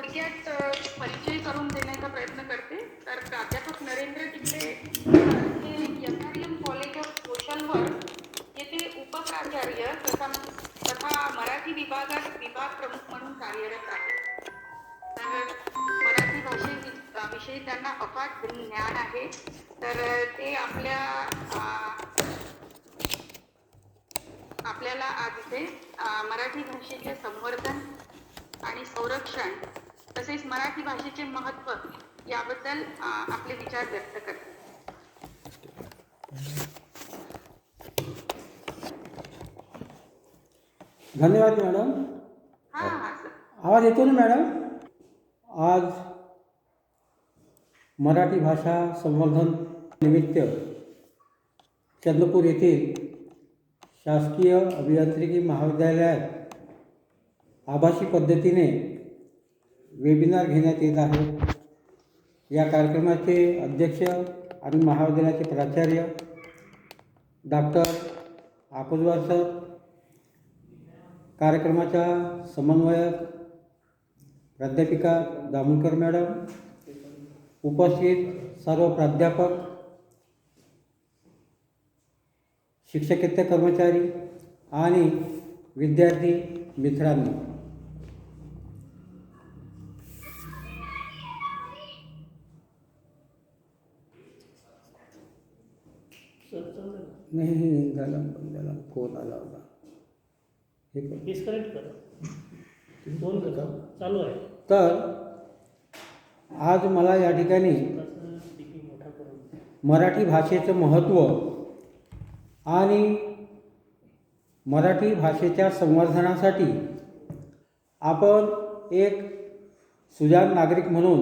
थोडक्यात परिचय करून देण्याचा प्रयत्न करते. तर प्राध्यापक नरेंद्र टिकले हे SRM college of social work येथे उपप्राचार्य तथा मराठी विभागात विभाग प्रमुख म्हणून कार्यरत आहेत. तर मराठी भाषेविषयी त्यांना अफाट ज्ञान आहे. तर ते आपल्याला आज इथे मराठी भाषेचे संवर्धन आणि संरक्षण तसेच मराठी भाषेचे महत्त्व याबद्दल आपले विचार व्यक्त करते. धन्यवाद मॅडम. हां सर. आवाज येतो ना मॅडम? आज मराठी भाषा संवर्धन निमित्त चंद्रपूर येथील शासकीय अभियांत्रिकी महाविद्यालयात आभासी पद्धतीने वेबिनार घेण्यात येत आहे. या कार्यक्रमाचे अध्यक्ष आणि महाविद्यालयाचे प्राचार्य डॉक्टर आकोजवार सर, कार्यक्रमाच्या समन्वयक प्राध्यापिका दामुलकर मॅडम, उपस्थित सर्व प्राध्यापक, शिक्षकेतर कर्मचारी आणि विद्यार्थी मित्रांनो, नाही झाला फोन आला होता. हे डिस्कनेक्ट करा, फोन करा, चालू आहे. तर आज मला या ठिकाणी मराठी भाषेचं महत्त्व आणि मराठी भाषेच्या संवर्धनासाठी आपण एक सुजाण नागरिक म्हणून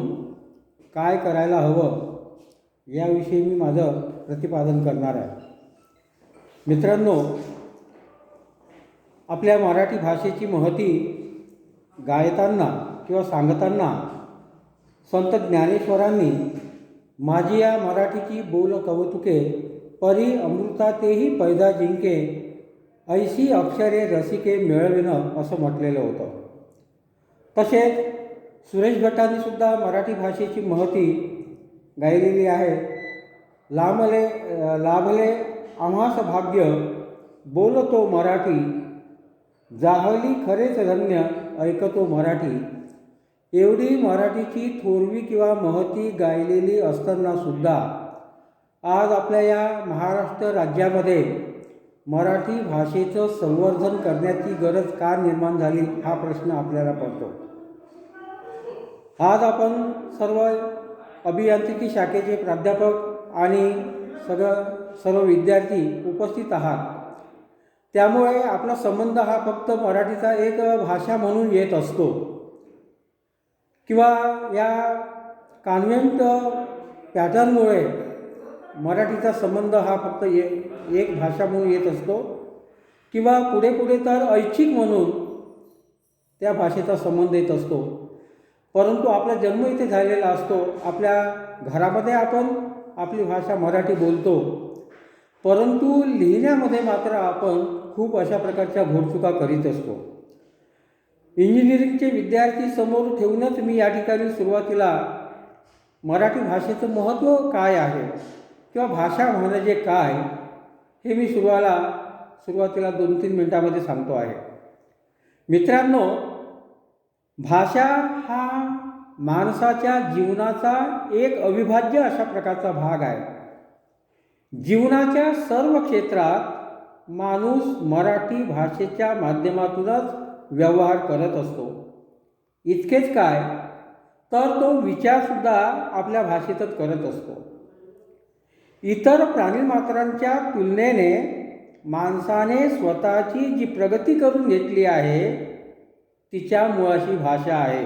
काय करायला हवं याविषयी मी माझं प्रतिपादन करणार आहे. मित्रांनो, आपल्या मराठी भाषेची महती गायताना किंवा सांगताना संत ज्ञानेश्वरांनी माझी या मराठीची बोल कौतुके परी अमृता तेही पैदा जिंके ऐशी अक्षरे रसिके मिळविणं असं म्हटलेलं होतं. तसेच सुरेश भटांनी सुद्धा मराठी भाषेची महती गायलेली आहे. लाभले आम्हास भाग्य बोलतो मराठी, जाहली खरेच धन्य ऐकतो मराठी. एवढी मराठीची थोरवी किंवा महती गायलेली असताना सुद्धा आज आपल्या या महाराष्ट्र राज्यामध्ये मराठी भाषेचं संवर्धन करण्याची गरज का निर्माण झाली हा प्रश्न आपल्याला पडतो. आज आपण सर्व अभियांत्रिकी शाखेचे प्राध्यापक आणि सर्व विद्यार्थी उपस्थित आहात. त्यामुळे आपला संबंध हा फक्त मराठीचा एक भाषा म्हणून येत असतो किंवा या कॉन्व्हेंट पॅटर्नमुळे मराठीचा संबंध हा फक्त एक भाषा म्हणून येत असतो किंवा पुढे पुढे तर ऐच्छिक म्हणून त्या भाषेचा संबंध येत असतो. परंतु आपला जन्म इथे झालेला असतो. आपल्या घरामध्ये आपण आपली भाषा मराठी बोलतो, परंतु लिहिण्यामध्ये मात्र आपण खूप अशा प्रकारच्या घोडचुका करीत असतो. इंजिनिअरिंगचे विद्यार्थी समोर ठेवूनच मी या ठिकाणी सुरुवातीला मराठी भाषेचं महत्त्व काय आहे किंवा भाषा म्हणजे काय हे मी सुरुवातीला 2-3 मिनिटांमध्ये सांगतो आहे. मित्रांनो, भाषा हा माणसाच्या जीवनाचा एक अविभाज्य अशा प्रकारचा भाग आहे. जीवनाच्या सर्व क्षेत्रात माणूस मराठी भाषेच्या माध्यमातूनच व्यवहार करत असतो. इतकेच काय, तर तो विचारसुद्धा आपल्या भाषेतच करत असतो. इतर प्राणीमात्रांच्या तुलनेने माणसाने स्वतःची जी प्रगती करून घेतली आहे तिच्या मुळाशी भाषा आहे.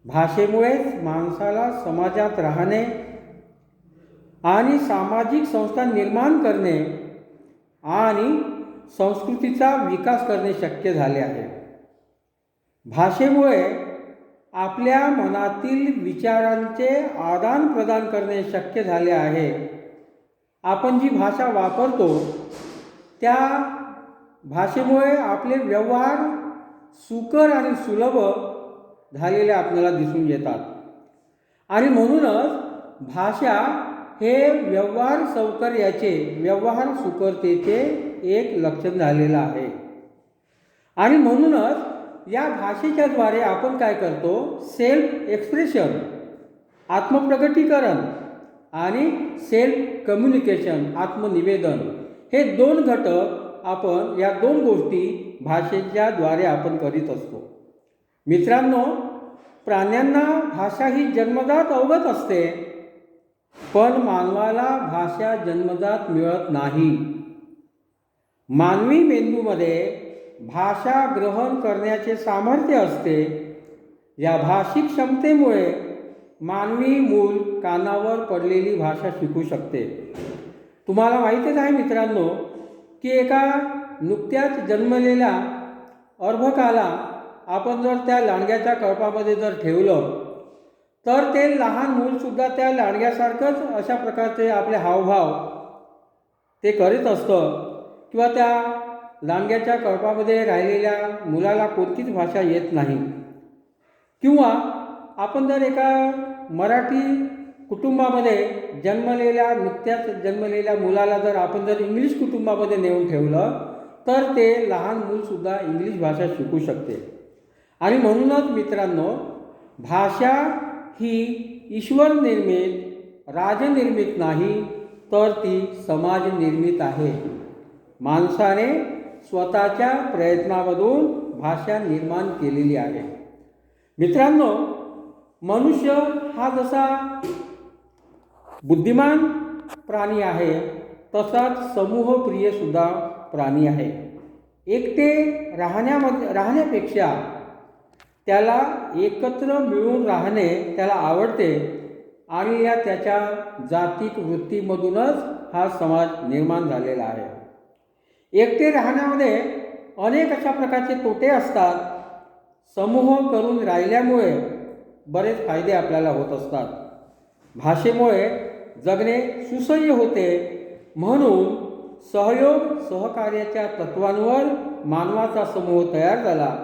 भाषेमुळेच माणसाला समाजात राहणे आणि सामाजिक संस्था निर्माण करणे आणि संस्कृतीचा विकास करणे शक्य झाले आहे. भाषेमुळे आपल्या मनातील विचारांचे आदान प्रदान करणे शक्य झाले आहे. आपण जी भाषा वापरतो त्या भाषेमुळे आपले व्यवहार सुकर आणि सुलभ झालेले आपल्याला दिसून येतात. आणि म्हणूनच भाषा हे व्यवहार सौकर्याचे, व्यवहार सुकरतेचे एक लक्षण झालेलं आहे. आणि म्हणूनच या भाषेच्या द्वारे आपण काय करतो, सेल्फ एक्सप्रेशन, आत्मप्रगटीकरण आणि सेल्फ कम्युनिकेशन, आत्मनिवेदन, हे दोन घटक आपण, या दोन गोष्टी भाषेच्या द्वारे आपण करीत असतो. मित्रांनो, प्राण्यांना भाषा ही जन्मजात अवगत असते, पण मानवाला भाषा जन्मजात मिळत नाही. मानवी मेंदूमध्ये भाषा ग्रहण करण्याचे सामर्थ्य असते. या भाषिक क्षमतेमुळे मानवी मूल कानावर पडलेली भाषा शिकू शकते. तुम्हाला माहीतच आहे मित्रांनो की एका नुकत्याच जन्मलेल्या अर्भकाला आपण जर त्या लांडग्याच्या कळपामध्ये जर ठेवलं तर ते लहान मूलसुद्धा त्या लांडग्यासारखंच अशा प्रकारचे आपले हावभाव ते करीत असतं. किंवा त्या लांडग्याच्या कळपामध्ये राहिलेल्या मुलाला कोणतीच भाषा येत नाही. किंवा आपण जर एका मराठी कुटुंबामध्ये जन्मलेल्या, नुकत्याच जन्मलेल्या मुलाला जर आपण जर इंग्लिश कुटुंबामध्ये नेऊन ठेवलं तर ते लहान मूलसुद्धा इंग्लिश भाषा शिकू शकते. आणि म्हणूनच मित्रांनो, भाषा ही ईश्वर निर्मित, राजनिर्मित नाही, तर ती समाज निर्मित आहे. माणसाने स्वतःच्या प्रयत्नामधून भाषा निर्माण केलेली आहे. मित्रांनो, मनुष्य हा जसा बुद्धिमान प्राणी आहे तसाच समूहप्रिय सुद्धा प्राणी आहे. एकटे राहण्यापेक्षा त्याला एकत्र मिळून राहणे त्याला आवडते. आणि या त्याच्या जातीक वृत्तीमधूनच हा समाज निर्माण झालेला आहे. एकटे राहण्यामध्ये अनेक अशा प्रकारचे तोटे असतात. समूह करून राहिल्यामुळे बरेच फायदे आपल्याला होत असतात. भाषेमुळे जगणे सुसह्य होते. म्हणून सहयोग सहकार्याच्या तत्वांवर मानवाचा समूह तयार झाला,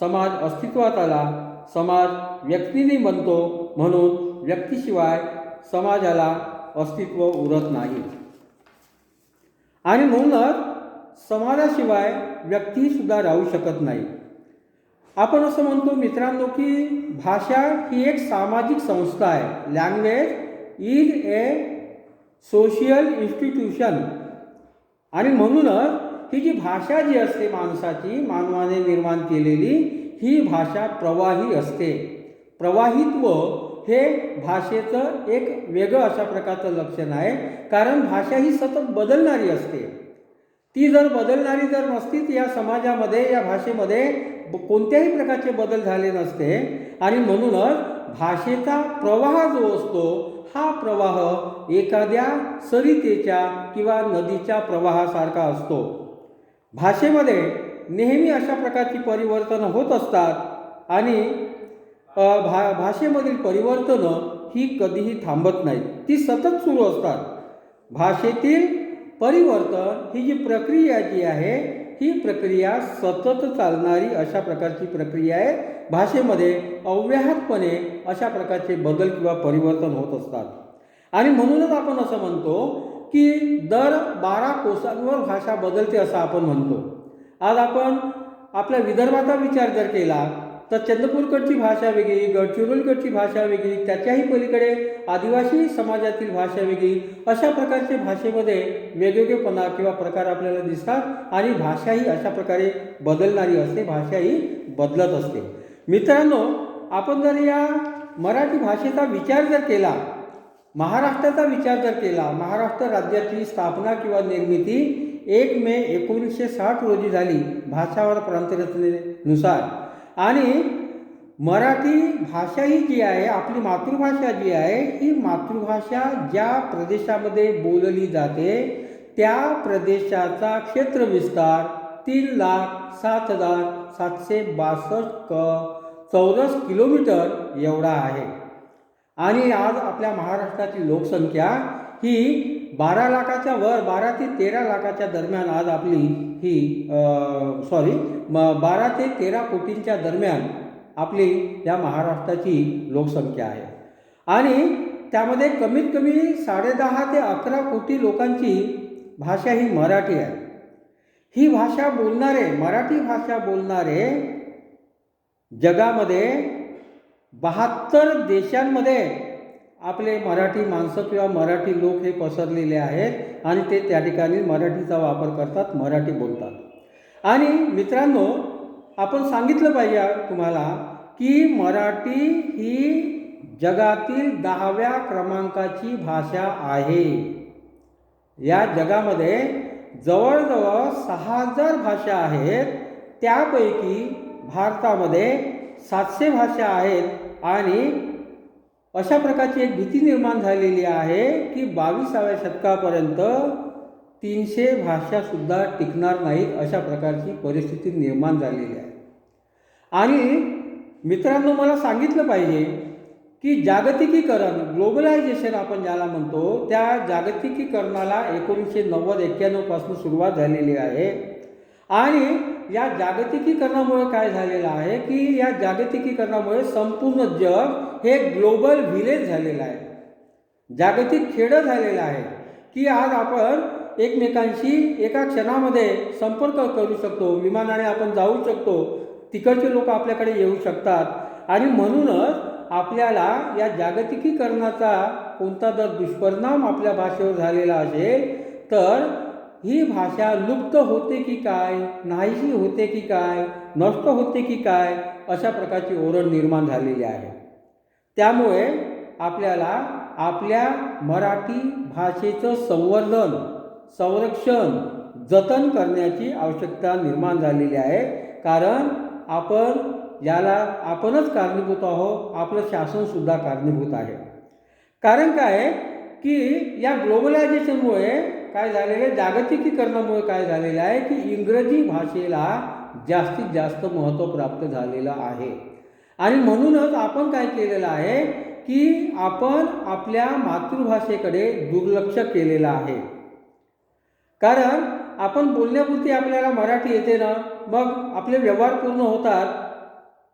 समाज अस्तित्वात आला. समाज व्यक्तीने बनतो, म्हणून व्यक्तीशिवाय समाजाला अस्तित्व उरत नाही. आणि म्हणूनच समाजाशिवाय व्यक्तीसुद्धा राहू शकत नाही. आपण असं म्हणतो मित्रांनो की भाषा ही एक सामाजिक संस्था आहे. Language is a social institution. आणि म्हणूनच ही जी भाषा जी असते माणसाची, मानवाने निर्माण केलेली, ही भाषा प्रवाही असते. प्रवाहित्व हे भाषेचं एक वेगळं अशा प्रकारचं लक्षण आहे. कारण भाषा ही सतत बदलणारी असते. ती जर बदलणारी जर नसती, या समाजामध्ये, या भाषेमध्ये कोणत्याही प्रकारचे बदल झाले नसते. आणि म्हणूनच भाषेचा प्रवाह जो असतो, हा प्रवाह एखाद्या सरितेच्या किंवा नदीच्या प्रवाहासारखा असतो. भाषेमध्ये नेहमी अशा प्रकारची परिवर्तनं होत असतात. आणि भाषेमधील परिवर्तनं ही कधीही थांबत नाहीत, ती सतत सुरू असतात. भाषेतील परिवर्तन ही जी प्रक्रिया जी आहे, ही प्रक्रिया सतत चालणारी अशा प्रकारची प्रक्रिया आहे. भाषेमध्ये अव्याहतपणे अशा प्रकारचे बदल किंवा परिवर्तन होत असतात. आणि म्हणूनच आपण असं म्हणतो की दर 12 कोसांवर भाषा बदलते असं आपण म्हणतो. आज आपण आपल्या विदर्भाचा विचार जर केला तर चंद्रपूरकडची भाषा वेगळी, गडचिरोलीकडची भाषा वेगळी, त्याच्याही पलीकडे आदिवासी समाजातील भाषा वेगळी. अशा प्रकारचे भाषेमध्ये वेगवेगळेपणा किंवा प्रकार आपल्याला दिसतात. आणि भाषाही अशा प्रकारे बदलणारी असते, भाषाही बदलत असते. मित्रांनो, आपण जर या मराठी भाषेचा विचार जर केला, महाराष्ट्राचा विचार जर केला, महाराष्ट्र राज्याची स्थापना किंवा निर्मिती 1 मे 1960 रोजी झाली भाषावर प्रांतरचनेनुसार. आणि मराठी भाषा ही जी आहे, आपली मातृभाषा जी आहे, ही मातृभाषा ज्या प्रदेशामध्ये बोलली जाते त्या प्रदेशाचा क्षेत्रविस्तार 3,07,762 चौरस किलोमीटर एवढा आहे. आणि आज आपल्या महाराष्ट्राची लोकसंख्या ही 12 लाखाच्या वर, 12 ते 13 लाखाच्या दरम्यान आज आपली ही 12 ते 13 कोटींच्या दरम्यान आपली या महाराष्ट्राची लोकसंख्या आहे आणि त्यामध्ये कमीत कमी 10.5 ते 11 कोटी लोकांची भाषा ही मराठी आहे. ही भाषा बोलणारे, मराठी भाषा बोलणारे जगामध्ये 72 देशांमध्ये आपले मराठी माणसं किंवा मराठी लोक हे पसरलेले आहेत आणि ते त्या ठिकाणी मराठीचा वापर करतात, मराठी बोलतात. आणि मित्रांनो, आपण सांगितलं पाहिजे तुम्हाला की मराठी ही जगातील 10व्या क्रमांकाची भाषा आहे. या जगामध्ये जवळजवळ 6000 भाषा आहेत. त्यापैकी भारतामध्ये 700 भाषा आहेत आणि अशा प्रकारची एक भीती निर्माण झालेली आहे की 22व्या शतकापर्यंत 300 भाषासुद्धा टिकणार नाहीत, अशा प्रकारची परिस्थिती निर्माण झालेली आहे. आणि मित्रांनो, मला सांगितलं पाहिजे की जागतिकीकरण, ग्लोबलायझेशन आपण ज्याला म्हणतो, त्या जागतिकीकरणाला 1990-91 पासून सुरुवात झालेली आहे. आणि या जागतिकीकरणामुळे काय झालेलं आहे की या जागतिकीकरणामुळे संपूर्ण जग हे ग्लोबल व्हिलेज झालेलं आहे, जागतिक खेडं झालेलं आहे की आज आपण एकमेकांशी एका क्षणामध्ये संपर्क करू शकतो, विमानाने आपण जाऊ शकतो, तिकडचे लोक आपल्याकडे येऊ शकतात. आणि म्हणूनच आपल्याला या जागतिकीकरणाचा कोणता जर दुष्परिणाम आपल्या भाषेवर झालेला असेल तर ही भाषा लुप्त होते की काय, नाहीशी होते की काय, नष्ट होते की काय, अशा प्रकारची ओरड निर्माण झालेली आहे. त्यामुळे आपल्याला आपल्या मराठी भाषेचं संवर्धन, संरक्षण, जतन करण्याची आवश्यकता निर्माण झालेली आहे. कारण आपण याला आपणच कारणीभूत आहोत, आपलं शासनसुद्धा कारणीभूत आहे. कारण काय की या ग्लोबलायझेशनमुळे काय झालेलं आहे, जागतिकीकरणामुळे काय झालेलं आहे की इंग्रजी भाषेला जास्तीत जास्त महत्त्व प्राप्त झालेलं आहे. आणि म्हणूनच आपण काय केलेलं आहे की आपण आपल्या मातृभाषेकडे दुर्लक्ष केलेलं आहे. कारण आपण बोलण्यापुरती आपल्याला मराठी येते ना, मग आपले व्यवहार पूर्ण होतात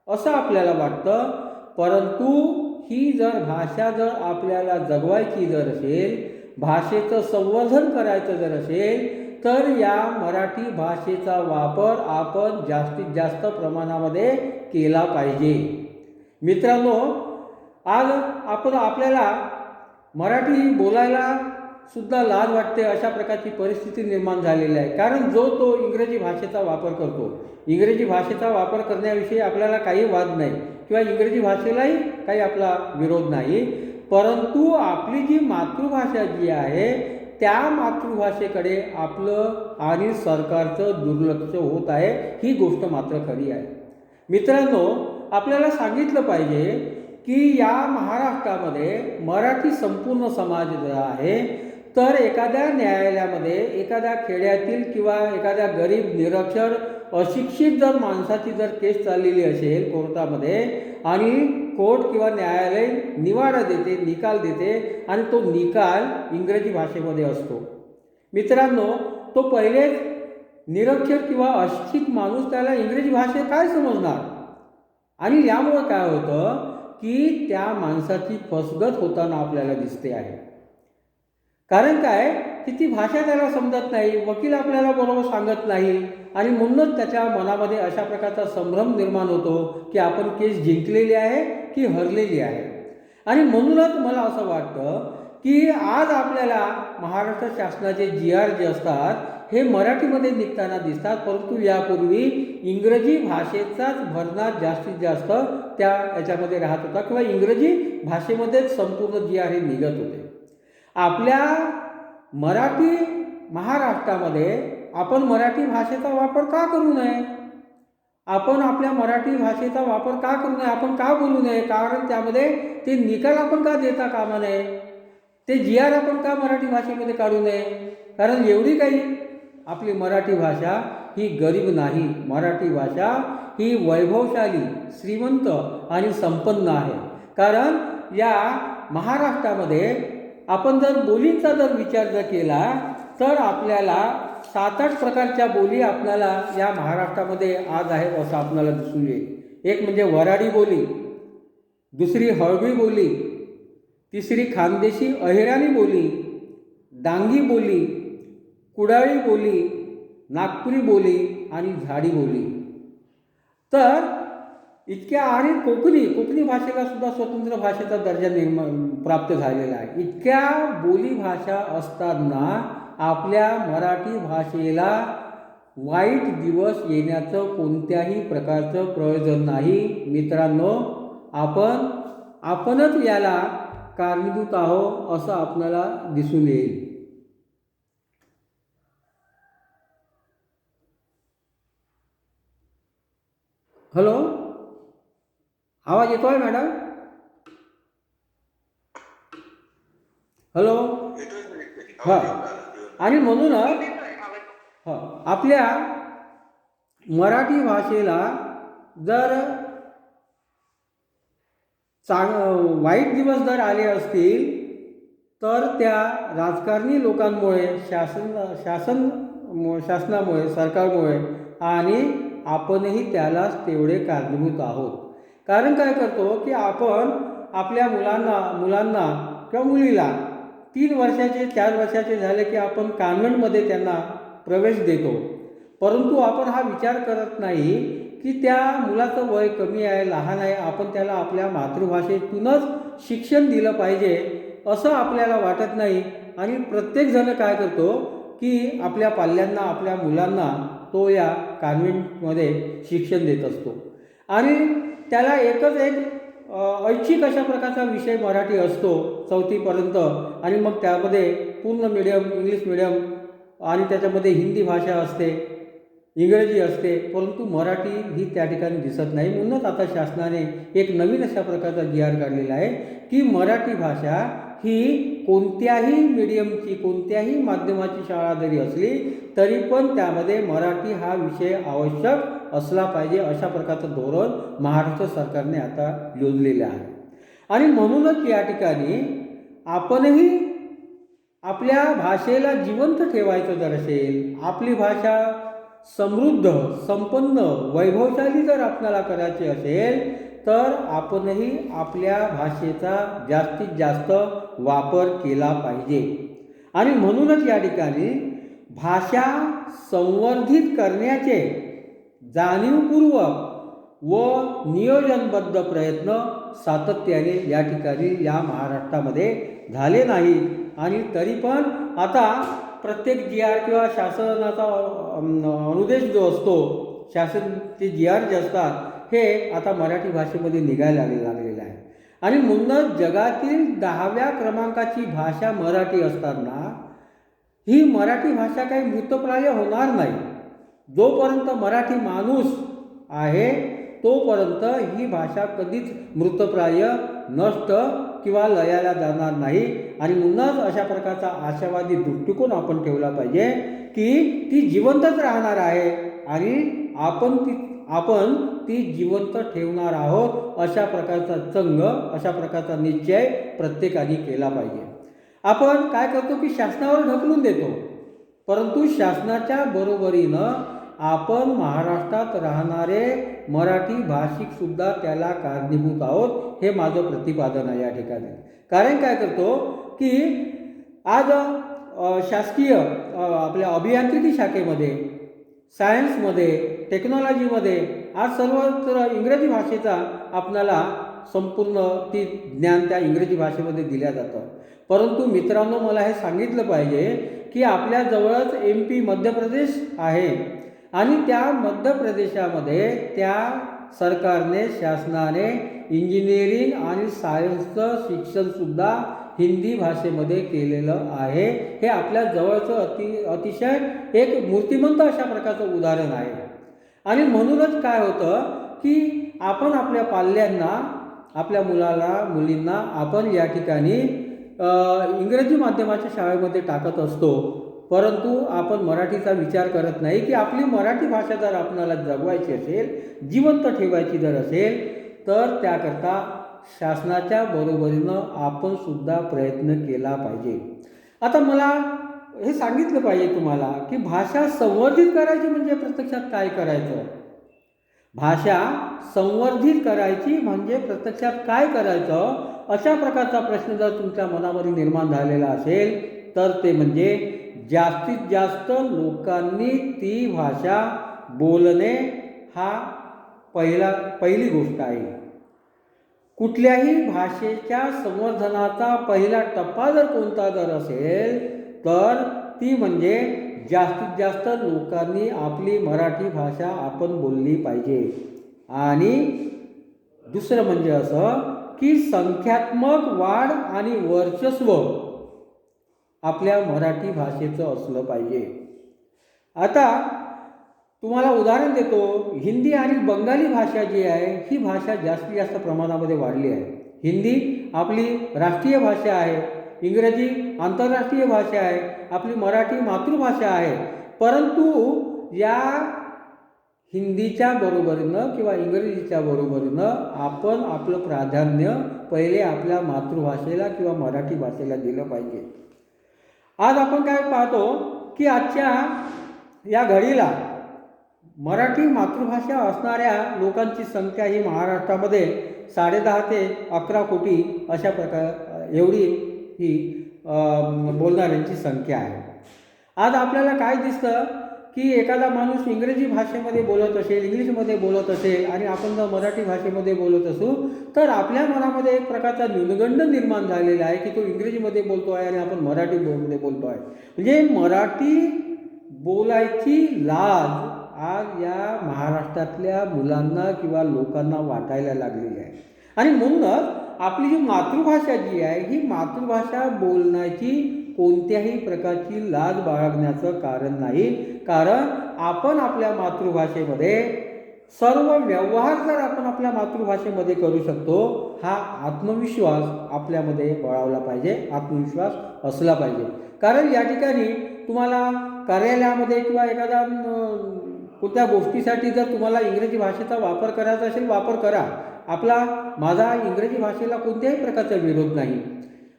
असं आपल्याला वाटतं. परंतु ही जर भाषा जर आपल्याला जगवायची जर असेल, भाषेचं संवर्धन करायचं जर असेल, तर या मराठी भाषेचा वापर आपण जास्तीत जास्त प्रमाणामध्ये केला पाहिजे. मित्रांनो, आज आपल्याला मराठी बोलायला सुद्धा लाज वाटते, अशा प्रकारची परिस्थिती निर्माण झालेली आहे. कारण जो तो इंग्रजी भाषेचा वापर करतो, इंग्रजी भाषेचा वापर करण्याविषयी आपल्याला काही वाद नाही किंवा इंग्रजी भाषेलाही काही आपला विरोध नाही. परंतु आपली जी मातृभाषा जी आहे त्या मातृभाषेकडे आपलं आणि सरकारचं दुर्लक्ष होत आहे, ही गोष्ट मात्र खरी आहे. मित्रांनो, आपल्याला सांगितलं पाहिजे की या महाराष्ट्रामध्ये मराठी संपूर्ण समाज जो आहे, तर एखाद्या न्यायालयामध्ये एखाद्या खेड्यातील किंवा एखाद्या गरीब निरक्षर अशिक्षित जर माणसाची जर केस चाललेली असेल कोर्टामध्ये आणि कोर्ट किंवा न्यायालय निवाडा देते, निकाल देते आणि तो निकाल इंग्रजी भाषेमध्ये असतो. मित्रांनो, तो पहिलेच निरक्षर किंवा अशिक्षित माणूस त्याला इंग्रजी भाषेत काय समजणार. आणि यामुळे काय होतं की त्या माणसाची फसगत होताना आपल्याला दिसते आहे. कारण काय की ती भाषा त्याला समजत नाही, वकील आपल्याला बरोबर सांगत नाही आणि म्हणूनच त्याच्या मनामध्ये अशा प्रकारचा संभ्रम निर्माण होतो की आपण केस जिंकलेली आहे की हरलेली आहे. आणि म्हणूनच मला असं वाटतं की आज आपल्याला महाराष्ट्र शासनाचे GR जे असतात हे मराठीमध्ये निघताना दिसतात, परंतु यापूर्वी इंग्रजी भाषेचाच भरणा जास्तीत जास्त त्या याच्यामध्ये राहत होता किंवा इंग्रजी भाषेमध्येच संपूर्ण GR हे निघत होते. आपल्या मराठी महाराष्ट्रामध्ये आपण मराठी भाषेचा वापर का करू नये, आपण आपल्या मराठी भाषेचा वापर का करू नये, आपण का बोलू नये. कारण त्यामध्ये ते निकाल आपण का देता कामा नये, ते GR आपण का मराठी भाषेमध्ये काढू नये. कारण एवढी काही आपली मराठी भाषा ही गरीब नाही, मराठी भाषा ही वैभवशाली, श्रीमंत आणि संपन्न आहे. कारण या महाराष्ट्रामध्ये आपण जर बोलींचा जर विचार जर केला तर आपल्याला 7-8 प्रकारच्या बोली आपल्याला या महाराष्ट्रामध्ये आज आहेत असं आपल्याला दिसून येईल. एक म्हणजे वऱ्हाडी बोली, दुसरी हळवी बोली, तिसरी खानदेशी अहिराणी बोली, डांगी बोली, कुडाळी बोली, नागपुरी बोली आणि झाडी बोली. तर इतक्या आणि कोकणी भाषेला सुद्धा स्वतंत्र भाषेचा दर्जा प्राप्त झालेला आहे. इतक्या बोली भाषा असताना आपल्या मराठी भाषेला वाईट दिवस येण्याचं कोणत्याही प्रकारचं प्रयोजन नाही. मित्रांनो, आपणच याला कारणीभूत आहोत असं आपल्याला दिसून येईल. हॅलो, आवाज येतोय मॅडम? हॅलो. हां. आणि म्हणूनच आपल्या मराठी भाषेला जर वाईट दिवस जर आले असतील तर त्या राजकारणी लोकांमुळे, शासनामुळे, सरकारमुळे आणि आपणही त्यालाच तेवढे कारणीभूत आहोत. कारण काय करतो की आपण आपल्या मुलांना किंवा मुलीला 3 वर्षाचे 4 वर्षाचे झाले की आपण कॉन्व्हेंटमध्ये त्यांना प्रवेश देतो. परंतु आपण हा विचार करत नाही की त्या मुलाचं वय कमी आहे, लहान आहे, आपण त्याला आपल्या मातृभाषेतूनच शिक्षण दिलं पाहिजे असं आपल्याला वाटत नाही. आणि प्रत्येकजण काय करतो की आपल्या पाल्यांना, आपल्या मुलांना तो या कॉन्व्हेंटमध्ये शिक्षण देत असतो. आणि त्याला एक ऐच्छिक अशा प्रकारचा विषय मराठी असतो 4थीपर्यंत. आणि मग त्यामध्ये पूर्ण मीडियम, इंग्लिश मीडियम आणि त्याच्यामध्ये हिंदी भाषा असते, इंग्रजी असते, परंतु मराठी ही त्या ठिकाणी दिसत नाही. म्हणूनच आता शासनाने एक नवीन अशा प्रकारचा GR काढलेला आहे की मराठी भाषा ही कोणत्याही मीडियमची, कोणत्याही माध्यमाची शाळा जरी असली तरी पण त्यामध्ये मराठी हा विषय आवश्यक असला पाहिजे, अशा प्रकारचं धोरण महाराष्ट्र सरकारने आता योजलेलं आहे. आणि म्हणूनच या ठिकाणी आपणही आपल्या भाषेला जिवंत ठेवायचं जर असेल, आपली भाषा समृद्ध, संपन्न, वैभवशाली जर आपल्याला करायची असेल तर आपणही आपल्या भाषेचा जास्तीत जास्त वापर केला पाहिजे. आणि म्हणूनच या ठिकाणी भाषा संवर्धित करण्याचे जाणीवपूर्वक व नियोजनबद्ध प्रयत्न सातत्याने या ठिकाणी या महाराष्ट्रामध्ये झाले नाही. आणि तरी पण आता प्रत्येक GR किंवा शासनाचा अनुदेश जो असतो, शासनाचे GR जे असतात हे आता मराठी भाषेमध्ये निघायला लागलेलं आहे. आणि म्हणूनच जगातील 10व्या क्रमांकाची भाषा मराठी असताना ही मराठी भाषा काही मृतप्राय होणार नाही. जोपर्यंत मराठी माणूस आहे तोपर्यंत ही भाषा कधीच मृतप्राय, नष्ट किंवा लयाला जाणार नाही. आणि म्हणूनच अशा प्रकारचा आशावादी दृष्टिकोन आपण ठेवला पाहिजे की ती जिवंतच राहणार आहे आणि आपण ती जिवंत ठेवणार आहोत, अशा प्रकारचा चंग, अशा प्रकारचा निश्चय प्रत्येकाने केला पाहिजे. आपण काय करतो की शासनावर ढकलून देतो, परंतु शासनाच्या बरोबरीनं आपण महाराष्ट्रात राहणारे मराठी भाषिक सुद्धा त्याला कारणीभूत आहोत, हे माझं प्रतिपादन आहे या ठिकाणी. कारण काय करतो की आज शासकीय आपल्या अभियांत्रिकी शाखेमध्ये, सायन्समध्ये, टेक्नॉलॉजीमध्ये आज सर्वत्र इंग्रजी भाषेचा आपल्याला संपूर्ण ती ज्ञान त्या इंग्रजी भाषेमध्ये दिल्या जातं. परंतु मित्रांनो, मला हे सांगितलं पाहिजे की आपल्या जवळच MP मध्य प्रदेश आहे आणि त्या मध्य प्रदेशामध्ये त्या सरकारने, शासनाने इंजिनिअरिंग आणि सायन्सचं शिक्षणसुद्धा हिंदी भाषेमध्ये केलेलं आहे. हे आपल्या जवळचं अतिशय एक मूर्तिमंत अशा प्रकारचं उदाहरण आहे. आणि म्हणूनच काय होतं की आपण आपल्या पाल्यांना, आपल्या मुलींना आपण या ठिकाणी इंग्रजी माध्यमाच्या शाळेमध्ये टाकत असतो, परंतु आपण मराठीचा विचार करत नाही की आपली मराठी भाषा जर आपल्याला जगवायची असेल, जिवंत ठेवायची जर असेल तर त्याकरता शासनाच्या बरोबरीनं आपण सुद्धा प्रयत्न केला पाहिजे. आता मला हे सांगितलं पाहिजे तुम्हाला की भाषा संवर्धित करायची म्हणजे प्रत्यक्षात काय करायचं. भाषा संवर्धित करायची म्हणजे प्रत्यक्षात काय करायचं, अशा प्रकारचा प्रश्न जर तुमच्या मनामध्ये निर्माण झालेला असेल तर ते म्हणजे जास्तीत जास्त लोकांनी ती भाषा बोलणे हा पहिली गोष्ट आहे. कुठल्याही भाषेच्या संवर्धनाचा पहिला टप्पा जर कोणता जर असेल तर ती म्हणजे जास्तीत जास्त लोकांनी आपली मराठी भाषा आपण बोलली पाहिजे. आणि दुसरं म्हणजे असं की संख्यात्मक वाढ आणि वर्चस्व आपल्या मराठी भाषेचं असलं पाहिजे. आता तुम्हाला उदाहरण देतो, हिंदी आणि बंगाली भाषा जी आहे ही भाषा जास्तीत जास्त प्रमाणामध्ये वाढली आहे. हिंदी आपली राष्ट्रीय भाषा आहे, इंग्रजी आंतरराष्ट्रीय भाषा आहे, आपली मराठी मातृभाषा आहे. परंतु या हिंदीच्या बरोबरीनं किंवा इंग्रजीच्या बरोबरीनं आपण आपलं प्राधान्य पहिले आपल्या मातृभाषेला किंवा मराठी भाषेला दिलं पाहिजे. आज आपण काय पाहतो की आजच्या या घडीला मराठी मातृभाषा असणाऱ्या लोकांची संख्या ही महाराष्ट्रामध्ये 10.5 ते 11 कोटी अशा प्रकार एवढी ही बोलणाऱ्यांची संख्या आहे. आज आपल्याला काय दिसतं की एखादा माणूस इंग्रजी भाषेमध्ये बोलत असेल, इंग्लिशमध्ये बोलत असेल आणि आपण जर मराठी भाषेमध्ये बोलत असू तर आपल्या मनामध्ये एक प्रकारचा न्यूनगंड निर्माण झालेला आहे की तो इंग्रजीमध्ये बोलतो आहे आणि आपण मराठीमध्ये बोलतो आहे. म्हणजे मराठी बोलायची लाज आज या महाराष्ट्रातल्या मुलांना किंवा लोकांना वाटायला लागलेली आहे. आणि म्हणूनच आपली जी मातृभाषा जी आहे ही मातृभाषा बोलण्याची कोणत्याही प्रकारची लाज बाळगण्याचं कारण नाही. कारण आपण आपल्या मातृभाषेमध्ये सर्व व्यवहार जर आपण आपल्या मातृभाषेमध्ये करू शकतो, हा आत्मविश्वास आपल्यामध्ये बळावला पाहिजे, आत्मविश्वास असला पाहिजे. कारण या ठिकाणी तुम्हाला कार्यालयामध्ये किंवा एखादा कोणत्या गोष्टीसाठी जर तुम्हाला इंग्रजी भाषेचा वापर करायचा असेल, वापर करा. माझा इंग्रजी भाषेला कोणत्याही प्रकारचा विरोध नाही.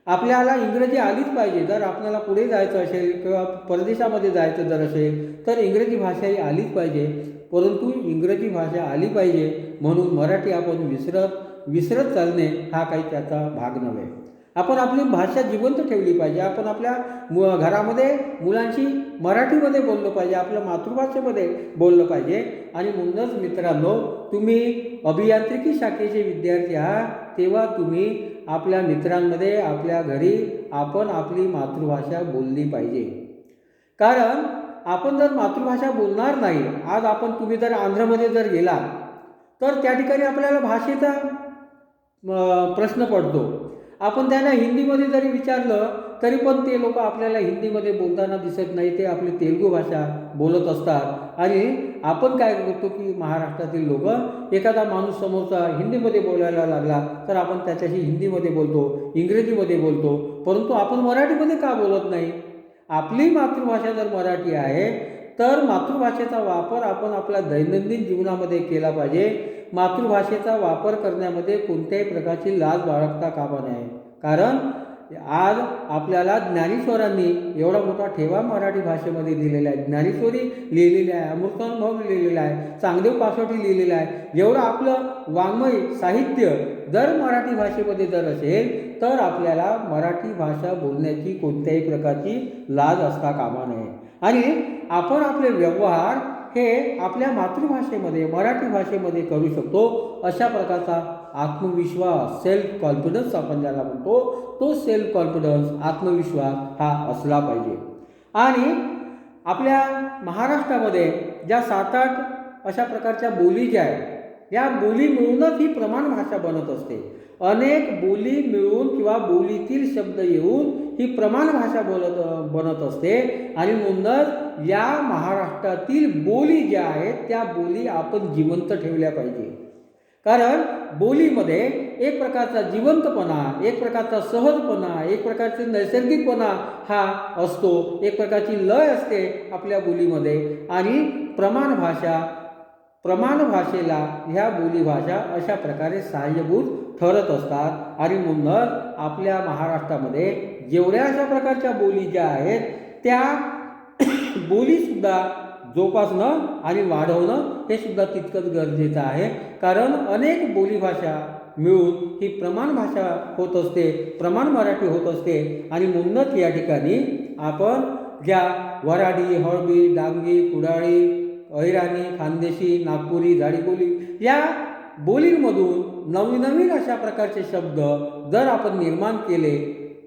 आपल्याला इंग्रजी आलीच पाहिजे. जर आपल्याला पुढे जायचं असेल किंवा परदेशामध्ये जायचं जर असेल तर इंग्रजी भाषा ही आलीच पाहिजे. परंतु इंग्रजी भाषा आली पाहिजे म्हणून मराठी आपण विसरत चालणे हा काही त्याचा भाग नव्हे. आपण आपली भाषा जिवंत ठेवली पाहिजे. आपण आपल्या घरामध्ये मुलांशी मराठीमध्ये बोललं पाहिजे, आपल्या मातृभाषेमध्ये बोललं पाहिजे. आणि म्हणूनच मित्रांनो, तुम्ही अभियांत्रिकी शाखेचे विद्यार्थी आहात तेव्हा तुम्ही आपल्या मित्रांमध्ये आपल्या घरी आपण आपली मातृभाषा बोलली पाहिजे. कारण आपण जर मातृभाषा बोलणार नाही, आज तुम्ही जर आंध्रमध्ये जर गेला तर त्या ठिकाणी आपल्याला भाषेचा प्रश्न पडतो. आपण त्यांना हिंदीमध्ये जरी विचारलं तरी पण ते लोक आपल्याला हिंदीमध्ये बोलताना दिसत नाही, ते आपली तेलुगू भाषा बोलत असतात. आणि आपण काय करतो की महाराष्ट्रातील लोक एखादा माणूस समोरचा हिंदीमध्ये बोलायला लागला तर आपण त्याच्याशी हिंदीमध्ये बोलतो, इंग्रजीमध्ये बोलतो. परंतु आपण मराठीमध्ये का बोलत नाही? आपली मातृभाषा जर मराठी आहे तर मातृभाषेचा वापर आपण आपल्या दैनंदिन जीवनामध्ये केला पाहिजे. मातृभाषेचा वापर करण्यामध्ये कोणत्याही प्रकारची लाज बाळगता कामा नये. कारण आज आपल्याला ज्ञानेश्वरांनी एवढा मोठा ठेवा मराठी भाषेमध्ये दिलेला आहे. ज्ञानेश्वरी लिहिलेली आहे, अमृतानुभव लिहिलेला आहे, चांगदेव पासोटी लिहिलेला आहे. एवढं आपलं वाङ्मय साहित्य जर मराठी भाषेमध्ये जर असेल तर आपल्याला मराठी भाषा बोलण्याची कोणत्याही प्रकारची लाज असता कामा नये. आणि आपण आपले व्यवहार हे आपल्या मातृभाषेमध्ये मराठी भाषेमध्ये करू शकतो. अशा प्रकारचा आत्मविश्वास, सेल्फ कॉन्फिडन्स आपण ज्याला म्हणतो, तो सेल्फ कॉन्फिडन्स, आत्मविश्वास हा असला पाहिजे. आणि आपल्या महाराष्ट्रामध्ये ज्या 7-8 अशा प्रकारच्या बोली ज्या आहेत, या बोली मिळूनच ही प्रमाण भाषा बनत असते. अनेक बोली मिळून किंवा बोलीतील शब्द येऊन ही प्रमाण भाषा बनत असते. आणि म्हणूनच या महाराष्ट्रातील बोली ज्या आहेत त्या बोली आपण जिवंत ठेवल्या पाहिजे. कारण बोलीमध्ये एक प्रकारचा जिवंतपणा, एक प्रकारचा सहजपणा, एक प्रकारचा नैसर्गिकपणा हा असतो. एक प्रकारची लय असते आपल्या बोलीमध्ये. आणि प्रमाण भाषेला ह्या बोलीभाषा अशा प्रकारे सहाय्यभूत ठरत असतात. आणि म्हणूनच आपल्या महाराष्ट्रामध्ये जेवढ्या अशा प्रकारच्या बोली ज्या आहेत त्या बोलीसुद्धा जोपासणं आणि वाढवणं हे सुद्धा तितकंच गरजेचं आहे. कारण अनेक बोलीभाषा मिळून ही प्रमाण भाषा होत असते, प्रमाण मराठी होत असते. आणि म्हणूनच या ठिकाणी आपण ज्या वऱ्हाडी, हळबी, डांगी, कुडाळी, अहिराणी, खानदेशी, नागपुरी, झाडीबोली या बोलींमधून नवीन अशा प्रकारचे शब्द जर आपण निर्माण केले,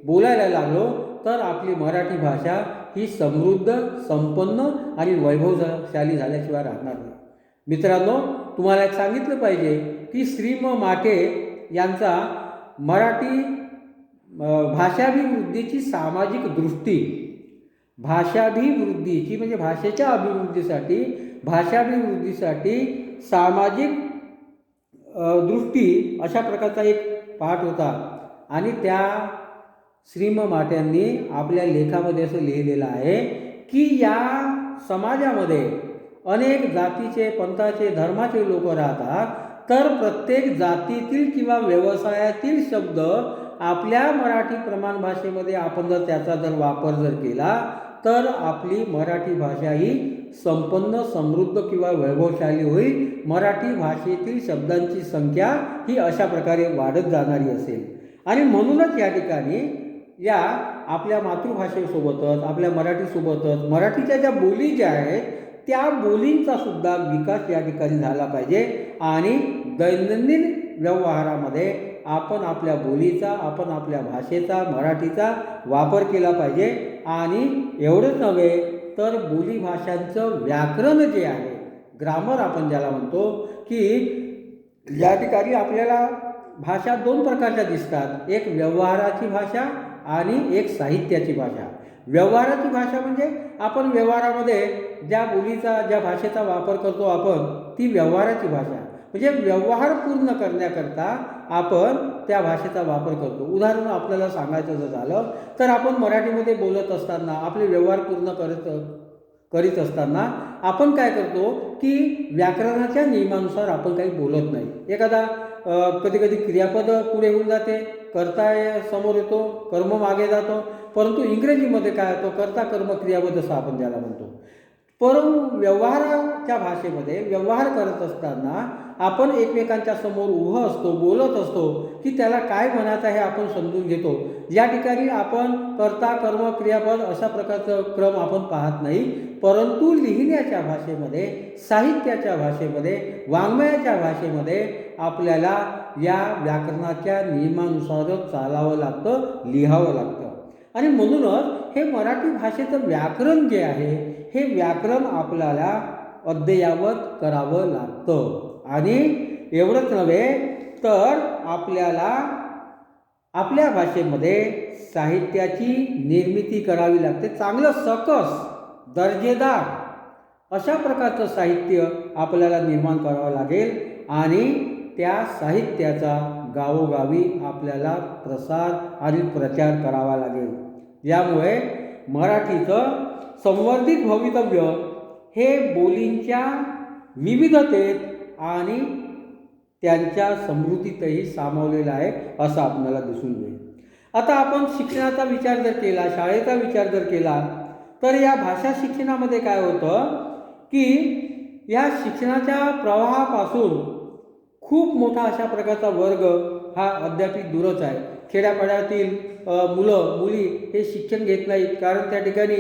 बोलायला लागलो, तर आपली मराठी भाषा ही समृद्ध, संपन्न आणि वैभवशाली झाल्याशिवाय राहणार नाही. मित्रांनो, तुम्हाला एक सांगितलं पाहिजे की श्री म माटे यांचा मराठी भाषाभिवृद्धीची सामाजिक दृष्टी, भाषाभिवृद्धीची म्हणजे भाषेच्या अभिवृद्धीसाठी, भाषाभिवृद्धीसाठी सामाजिक दृष्टी अशा प्रकारचा एक पाठ होता. आणि त्या श्री म माट्यांनी आपल्या लेखामध्ये असं लिहिलेलं आहे की या समाजामध्ये अनेक जातीचे, पंथाचे, धर्माचे लोक राहतात. तर प्रत्येक जातीतील किंवा व्यवसायातील शब्द आपल्या मराठी प्रमाण भाषेमध्ये आपण जर त्याचा वापर केला तर आपली मराठी भाषा ही संपन्न, समृद्ध किंवा वैभवशाली होईल. मराठी भाषेतील शब्दांची संख्या ही अशा प्रकारे वाढत जाणारी असेल. आणि म्हणूनच या ठिकाणी या आपल्या मातृभाषेसोबतच, आपल्या मराठीसोबतच मराठीच्या ज्या बोली ज्या आहेत त्या बोलींचा सुद्धा विकास या ठिकाणी झाला पाहिजे. आणि दैनंदिन व्यवहारामध्ये आपण आपल्या बोलीचा, आपण आपल्या भाषेचा, मराठीचा वापर केला पाहिजे. आणि एवढंच नव्हे तर बोली भाषांचं व्याकरण जे आहे, ग्रामर आपण ज्याला म्हणतो, की या ठिकाणी आपल्याला भाषा दोन प्रकारच्या दिसतात. एक व्यवहाराची भाषा आणि एक साहित्याची भाषा. व्यवहाराची भाषा म्हणजे आपण व्यवहारामध्ये ज्या बोलीचा, ज्या भाषेचा वापर करतो आपण, ती व्यवहाराची भाषा. म्हणजे व्यवहार पूर्ण करण्याकरता आपण त्या भाषेचा वापर करतो. उदाहरण आपल्याला सांगायचं जर झालं तर आपण मराठीमध्ये बोलत असताना, आपले व्यवहार पूर्ण करीत असताना आपण काय करतो की व्याकरणाच्या नियमानुसार आपण काही बोलत नाही. एखादा कधी कधी क्रियापद पुढे होऊन जाते, कर्ता समोर येतो, कर्म मागे जातो. परंतु इंग्रजीमध्ये काय होतं, कर्ता कर्म क्रियापद असं आपण ज्याला म्हणतो. परंतु व्यवहाराच्या भाषेमध्ये व्यवहार करत असताना आपण एकमेकांच्या समोर उभं असतो, बोलत असतो की त्याला काय म्हणायचं हे आपण समजून घेतो. या ठिकाणी आपण कर्ता कर्म क्रियापद अशा प्रकारचं क्रम आपण पाहत नाही. परंतु लिहिण्याच्या भाषेमध्ये, साहित्याच्या भाषेमध्ये, वाङ्मयाच्या भाषेमध्ये आपल्याला या व्याकरणाच्या नियमानुसारच चालावं लागतं, लिहावं लागतं. आणि म्हणूनच हे मराठी भाषेचं व्याकरण जे आहे, हे व्याकरण आपल्याला अद्ययावत करावं लागतं. आणि एवढंच नव्हे तर आपल्याला आपल्या भाषेमध्ये साहित्याची निर्मिती करावी लागते. चांगलं सकस, दर्जेदार अशा प्रकारचं साहित्य आपल्याला निर्माण करावं लागेल. आणि त्या साहित्याचा गावोगावी आपल्याला प्रसार आणि प्रचार करावा लागेल. यामुळे मराठीचं संवर्धित भवितव्य हे बोलींच्या विविधतेत आणि त्यांच्या समृद्धीतही सामावलेलं आहे असं आपल्याला दिसून येईल. आता आपण शिक्षणाचा विचार जर केला, शाळेचा विचार जर केला, तर या भाषा शिक्षणामध्ये काय होतं की या शिक्षणाच्या प्रवाहापासून खूप मोठा अशा प्रकारचा वर्ग हा अद्याप दूरच आहे. खेड्यापाड्यातील मुलं मुली हे शिक्षण घेत नाहीत, कारण त्या ठिकाणी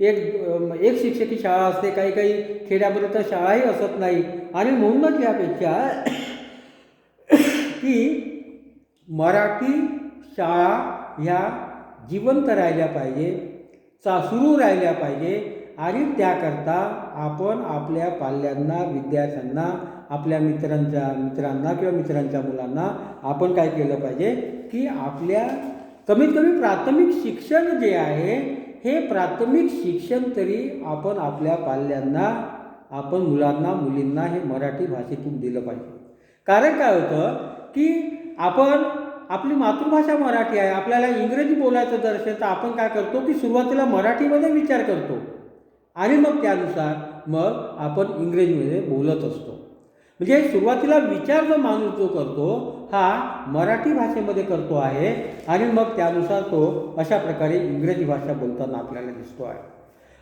एक शिक्षकी शाळा असते, काही काही खेड्यामध्ये तर शाळाही असत नाही. आणि म्हणूनच यापेक्षा की मराठी शाळा ह्या जिवंत राहिल्या पाहिजे, सुरू राहिल्या पाहिजे. आणि त्याकरता आपण आपल्या पाल्यांना, विद्यार्थ्यांना, आपल्या मित्रांना किंवा मित्रांच्या मुलांना आपण काय केलं पाहिजे की आपल्या कमीत कमी प्राथमिक शिक्षण जे आहे, हे प्राथमिक शिक्षण तरी आपण आपल्या पाल्यांना, आपण मुलांना, मुलींना हे मराठी भाषेतून दिलं पाहिजे. कारण काय होतं की आपण, आपली मातृभाषा मराठी आहे, आपल्याला इंग्रजी बोलायचं जर असेल तर आपण काय करतो की सुरुवातीला मराठीमध्ये विचार करतो आणि मग त्यानुसार मग आपण इंग्रजीमध्ये बोलत असतो. म्हणजे सुरुवातीला विचार जो माणूस जो करतो हा मराठी भाषेमध्ये करतो आहे आणि मग त्यानुसार तो अशा प्रकारे इंग्रजी भाषा बोलताना आपल्याला दिसतो आहे.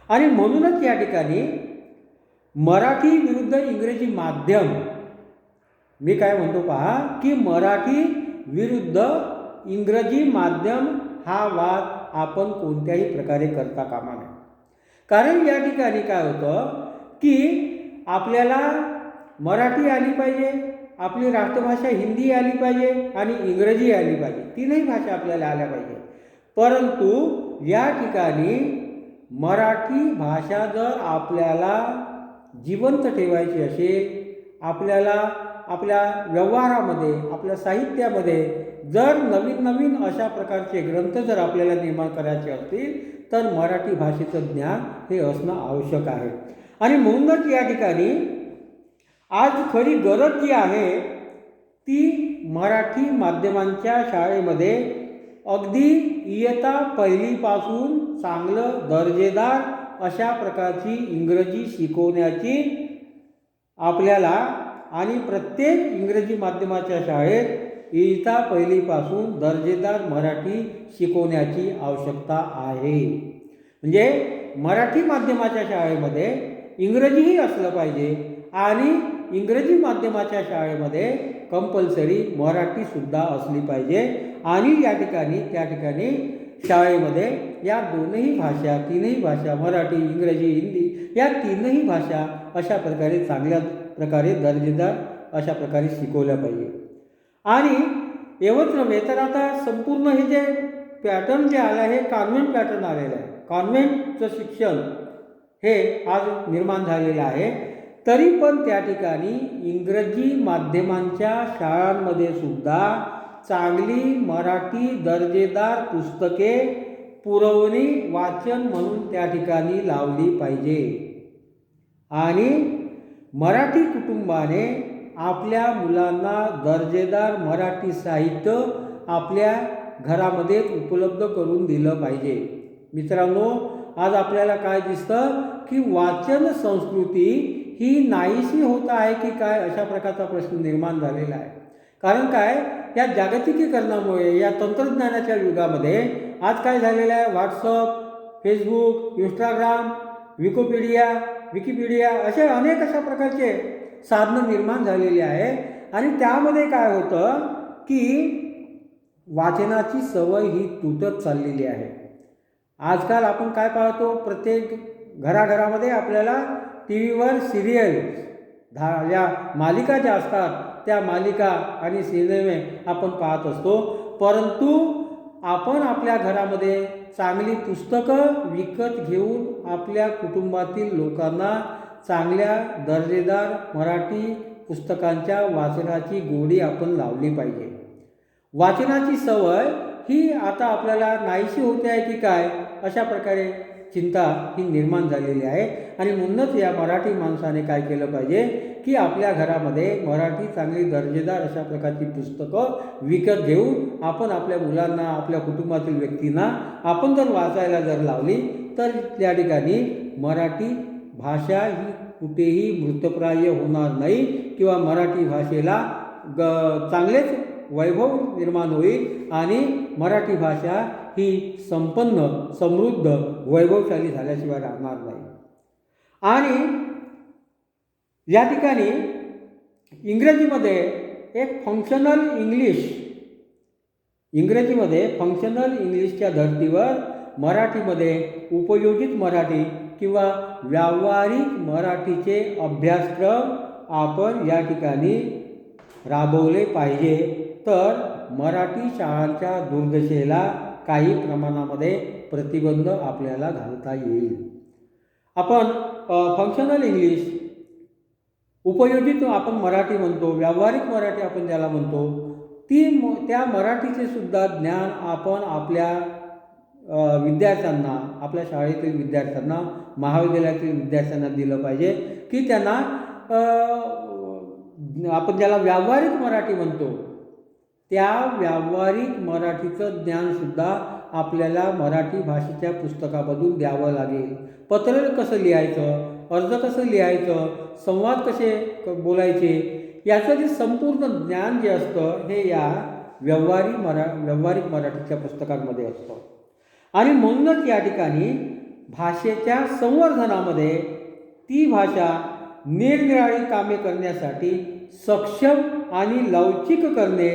आणि म्हणूनच या ठिकाणी मराठी विरुद्ध इंग्रजी माध्यम, मी काय म्हणतो पहा की मराठी विरुद्ध इंग्रजी माध्यम हा वाद आपण कोणत्याही प्रकारे करता कामा नये. कारण या ठिकाणी काय होतं की आपल्याला मराठी आली पाहिजे, आपली राष्ट्रभाषा हिंदी आली पाहिजे आणि इंग्रजी आली पाहिजे, तीनही भाषा आपल्याला आल्या पाहिजे. परंतु या ठिकाणी मराठी भाषा जर आपल्याला जिवंत ठेवायची असेल, आपल्याला आपल्या व्यवहारामध्ये, आपल्या साहित्यामध्ये जर नवीन नवीन अशा प्रकारचे ग्रंथ जर आपल्याला निर्माण करायचे असतील तर मराठी भाषेचं ज्ञान हे असणं आवश्यक आहे. आणि म्हणूनच या ठिकाणी आज खरी गरज जी आहे ती मराठी माध्यमांच्या शाळेमध्ये अगदी इयत्ता पहिलीपासून चांगलं दर्जेदार अशा प्रकारची इंग्रजी शिकवण्याची आपल्याला आणि प्रत्येक इंग्रजी माध्यमाच्या शाळेत इयत्ता पहिलीपासून दर्जेदार मराठी शिकवण्याची आवश्यकता आहे. म्हणजे मराठी माध्यमाच्या शाळेमध्ये इंग्रजीही असलं पाहिजे आणि इंग्रजी माध्यमाच्या शाळेमध्ये कंपल्सरी मराठीसुद्धा असली पाहिजे. आणि या ठिकाणी त्या ठिकाणी शाळेमध्ये या दोनही भाषा, तीनही भाषा, मराठी, इंग्रजी, हिंदी या तीनही भाषा अशा प्रकारे चांगल्या प्रकारे दर्जेदार अशा प्रकारे शिकवल्या पाहिजे. आणि एवढंच नव्हे तर आता संपूर्ण हे जे पॅटर्न जे आलं आहे, कॉन्व्हेंट पॅटर्न आलेलं आहे. कॉन्व्हेंटचं शिक्षण हे आज निर्माण झालेलं आहे. तरी पण त्या ठिकाणी इंग्रजी माध्यमांच्या शाळांमध्ये सुद्धा चांगली मराठी दर्जेदार पुस्तके पुरवणी वाचन म्हणून त्या ठिकाणी लावली पाहिजे. आणि मराठी कुटुंबाने आपल्या मुलांना दर्जेदार मराठी साहित्य आपल्या घरामध्ये उपलब्ध करून दिलं पाहिजे. मित्रांनो, आज आपल्याला काय दिसतं की वाचन संस्कृती ही नाहीशी होत आहे की काय अशा प्रकारचा प्रश्न निर्माण झालेला आहे. कारण काय, या जागतिकीकरणामुळे, या तंत्रज्ञानाच्या युगामध्ये आज काय झालेलं आहे, व्हॉट्सअप, फेसबुक, इंस्टाग्राम, विकिपीडिया असे अनेक अशा प्रकारचे साधनं निर्माण झालेली आहे. आणि त्यामध्ये काय होतं की वाचनाची सवय ही तुटत चाललेली आहे. आजकाल आपण काय पाहतो, प्रत्येक घराघरामध्ये आपल्याला टी व्हीवर सिरियल या मालिका ज्या असतात त्या मालिका आणि सिनेमे आपण पाहत असतो. परंतु आपण आपल्या घरामध्ये चांगली पुस्तकं विकत घेऊन आपल्या कुटुंबातील लोकांना चांगल्या दर्जेदार मराठी पुस्तकांच्या वाचनाची गोडी आपण लावली पाहिजे. वाचनाची सवय ही आता आपल्याला नाहीशी होते आहे की काय अशा प्रकारे चिंता ही निर्माण झालेली आहे. आणि म्हणूनच या मराठी माणसाने काय केलं पाहिजे की आपल्या घरामध्ये मराठी चांगली दर्जेदार अशा प्रकारची पुस्तकं विकत घेऊन आपण आपल्या मुलांना, आपल्या कुटुंबातील व्यक्तींना आपण जर वाचायला जर लावली तर त्या ठिकाणी मराठी भाषा ही कुठेही मृतप्राय होणार नाही किंवा मराठी भाषेला चांगलेच वैभव निर्माण होईल आणि मराठी भाषा ही संपन्न, समृद्ध, वैभवशाली झाल्याशिवाय राहणार नाही. आणि या ठिकाणी इंग्रजीमध्ये एक इंग्रजीमध्ये फंक्शनल इंग्लिशच्या धर्तीवर मराठीमध्ये उपयोजित मराठी किंवा व्यावहारिक मराठीचे अभ्यासक्रम आपण या ठिकाणी राबवले पाहिजे. तर मराठी शाळांच्या दुर्दशेला काही प्रमाणामध्ये प्रतिबंध आपल्याला घालता येईल. आपण फंक्शनल इंग्लिश, उपयोजित आपण मराठी म्हणतो, व्यावहारिक मराठी आपण ज्याला म्हणतो, त्या मराठीचे सुद्धा ज्ञान आपण आपल्या विद्यार्थ्यांना, आपल्या शाळेतील विद्यार्थ्यांना, महाविद्यालयातील विद्यार्थ्यांना दिलं पाहिजे की त्यांना आपण ज्याला व्यावहारिक मराठी म्हणतो त्या व्यावहारिक मराठीचं ज्ञानसुद्धा आपल्याला मराठी भाषेच्या पुस्तकामधून द्यावं लागेल. पत्र कसं लिहायचं, अर्ज कसं लिहायचं, संवाद कसे बोलायचे याचं जे संपूर्ण ज्ञान जे असतं हे या व्यावहारिक मराठीच्या पुस्तकांमध्ये असतं. आणि म्हणूनच या ठिकाणी भाषेच्या संवर्धनामध्ये ती भाषा निरनिराळी कामे करण्यासाठी सक्षम आणि लवचिक करणे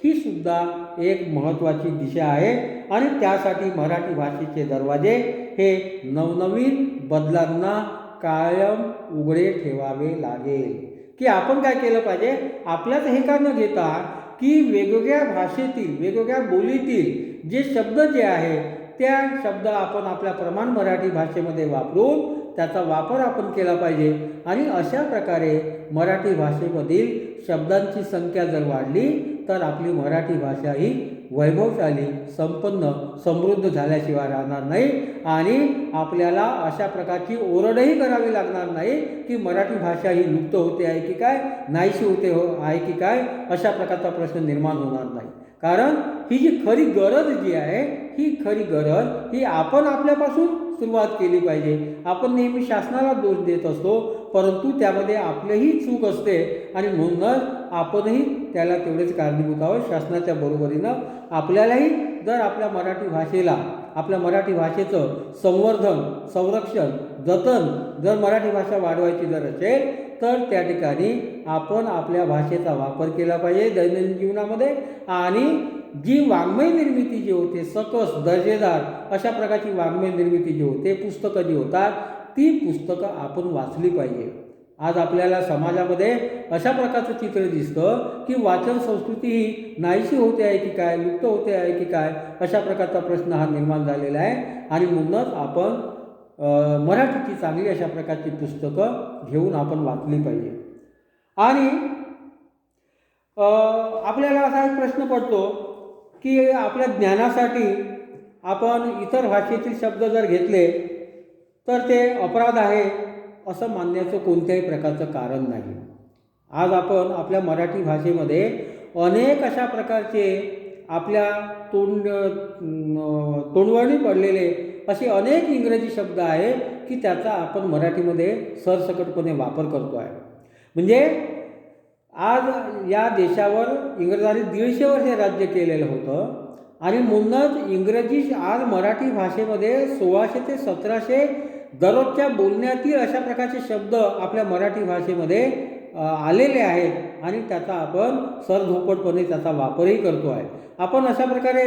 ही सुद्धा एक महत्त्वाची दिशा आहे. आणि त्यासाठी मराठी भाषेचे दरवाजे हे नवनवीन बदलांना कायम उघडे ठेवावे लागेल. की आपण काय केलं पाहिजे, आपल्याच हे का न घेता की वेगवेगळ्या भाषेतील वेगवेगळ्या बोलीतील जे शब्द जे आहे त्या शब्द आपण आपल्या प्रमाण मराठी भाषेमध्ये वापरून त्याचा वापर आपण केला पाहिजे. आणि अशा प्रकारे मराठी भाषेमधील शब्दांची संख्या जर वाढली तर आपली मराठी भाषा ही वैभवशाली, संपन्न, समृद्ध झाल्याशिवाय राहणार नाही. आणि आपल्याला अशा प्रकारची ओरडही करावी लागणार नाही की मराठी भाषा ही लुप्त होते आहे की काय, नाहीशी होते आहे की काय, अशा प्रकारचा प्रश्न निर्माण होणार नाही. कारण ही जी खरी गरज जी आहे ही खरी गरज ही आपण आपल्यापासून सुरुवात केली पाहिजे. आपण नेहमी शासनाला दोष देत असतो, परंतु त्यामध्ये आपलीही चूक असते आणि म्हणूनच आपणही त्याला तेवढेच कारणीभूत आहोत. शासनाच्या बरोबरीनं आपल्यालाही जर आपल्या मराठी भाषेला, आपल्या मराठी भाषेचं संवर्धन, संरक्षण, जतन जर मराठी भाषा वाढवायची जर असेल तर त्या ठिकाणी आपण आपल्या भाषेचा वापर केला पाहिजे दैनंदिन जीवनामध्ये. आणि जी वाङ्मय निर्मिती जी होते, सकस दर्जेदार अशा प्रकारची वाङ्मय निर्मिती जी होते, पुस्तकं जी होतात ती पुस्तकं आपण वाचली पाहिजे. आज आपल्याला समाजामध्ये अशा प्रकारचं चित्र दिसतं की वाचन संस्कृती ही नाहीशी होते आहे की काय, लुप्त होते आहे की काय, अशा प्रकारचा प्रश्न हा निर्माण झालेला आहे. आणि म्हणूनच आपण मराठीची चांगली अशा प्रकारची पुस्तकं घेऊन आपण वाचली पाहिजे. आणि आपल्याला असा एक प्रश्न पडतो की आपल्या ज्ञानासाठी आपण इतर भाषेतील शब्द जर घेतले तर ते अपराध आहे असं मानण्याचं कोणत्याही प्रकारचं कारण नाही. आज आपण आपल्या मराठी भाषेमध्ये अनेक अशा प्रकारचे आपल्या तोंडवळणी पडलेले असे अनेक इंग्रजी शब्द आहे की त्याचा आपण मराठीमध्ये सरसकटपणे वापर करतो आहे. म्हणजे आज या देशावर इंग्रजांनी 150 वर्षे राज्य केलेलं होतं आणि म्हणूनच इंग्रजी आज मराठी भाषेमध्ये 1600 ते 1700 दररोजच्या बोलण्यातील अशा प्रकारचे शब्द आपल्या मराठी भाषेमध्ये आलेले आहेत आणि त्याचा आपण सरधोपटपणे त्याचा वापरही करतो आहे. आपण अशा प्रकारे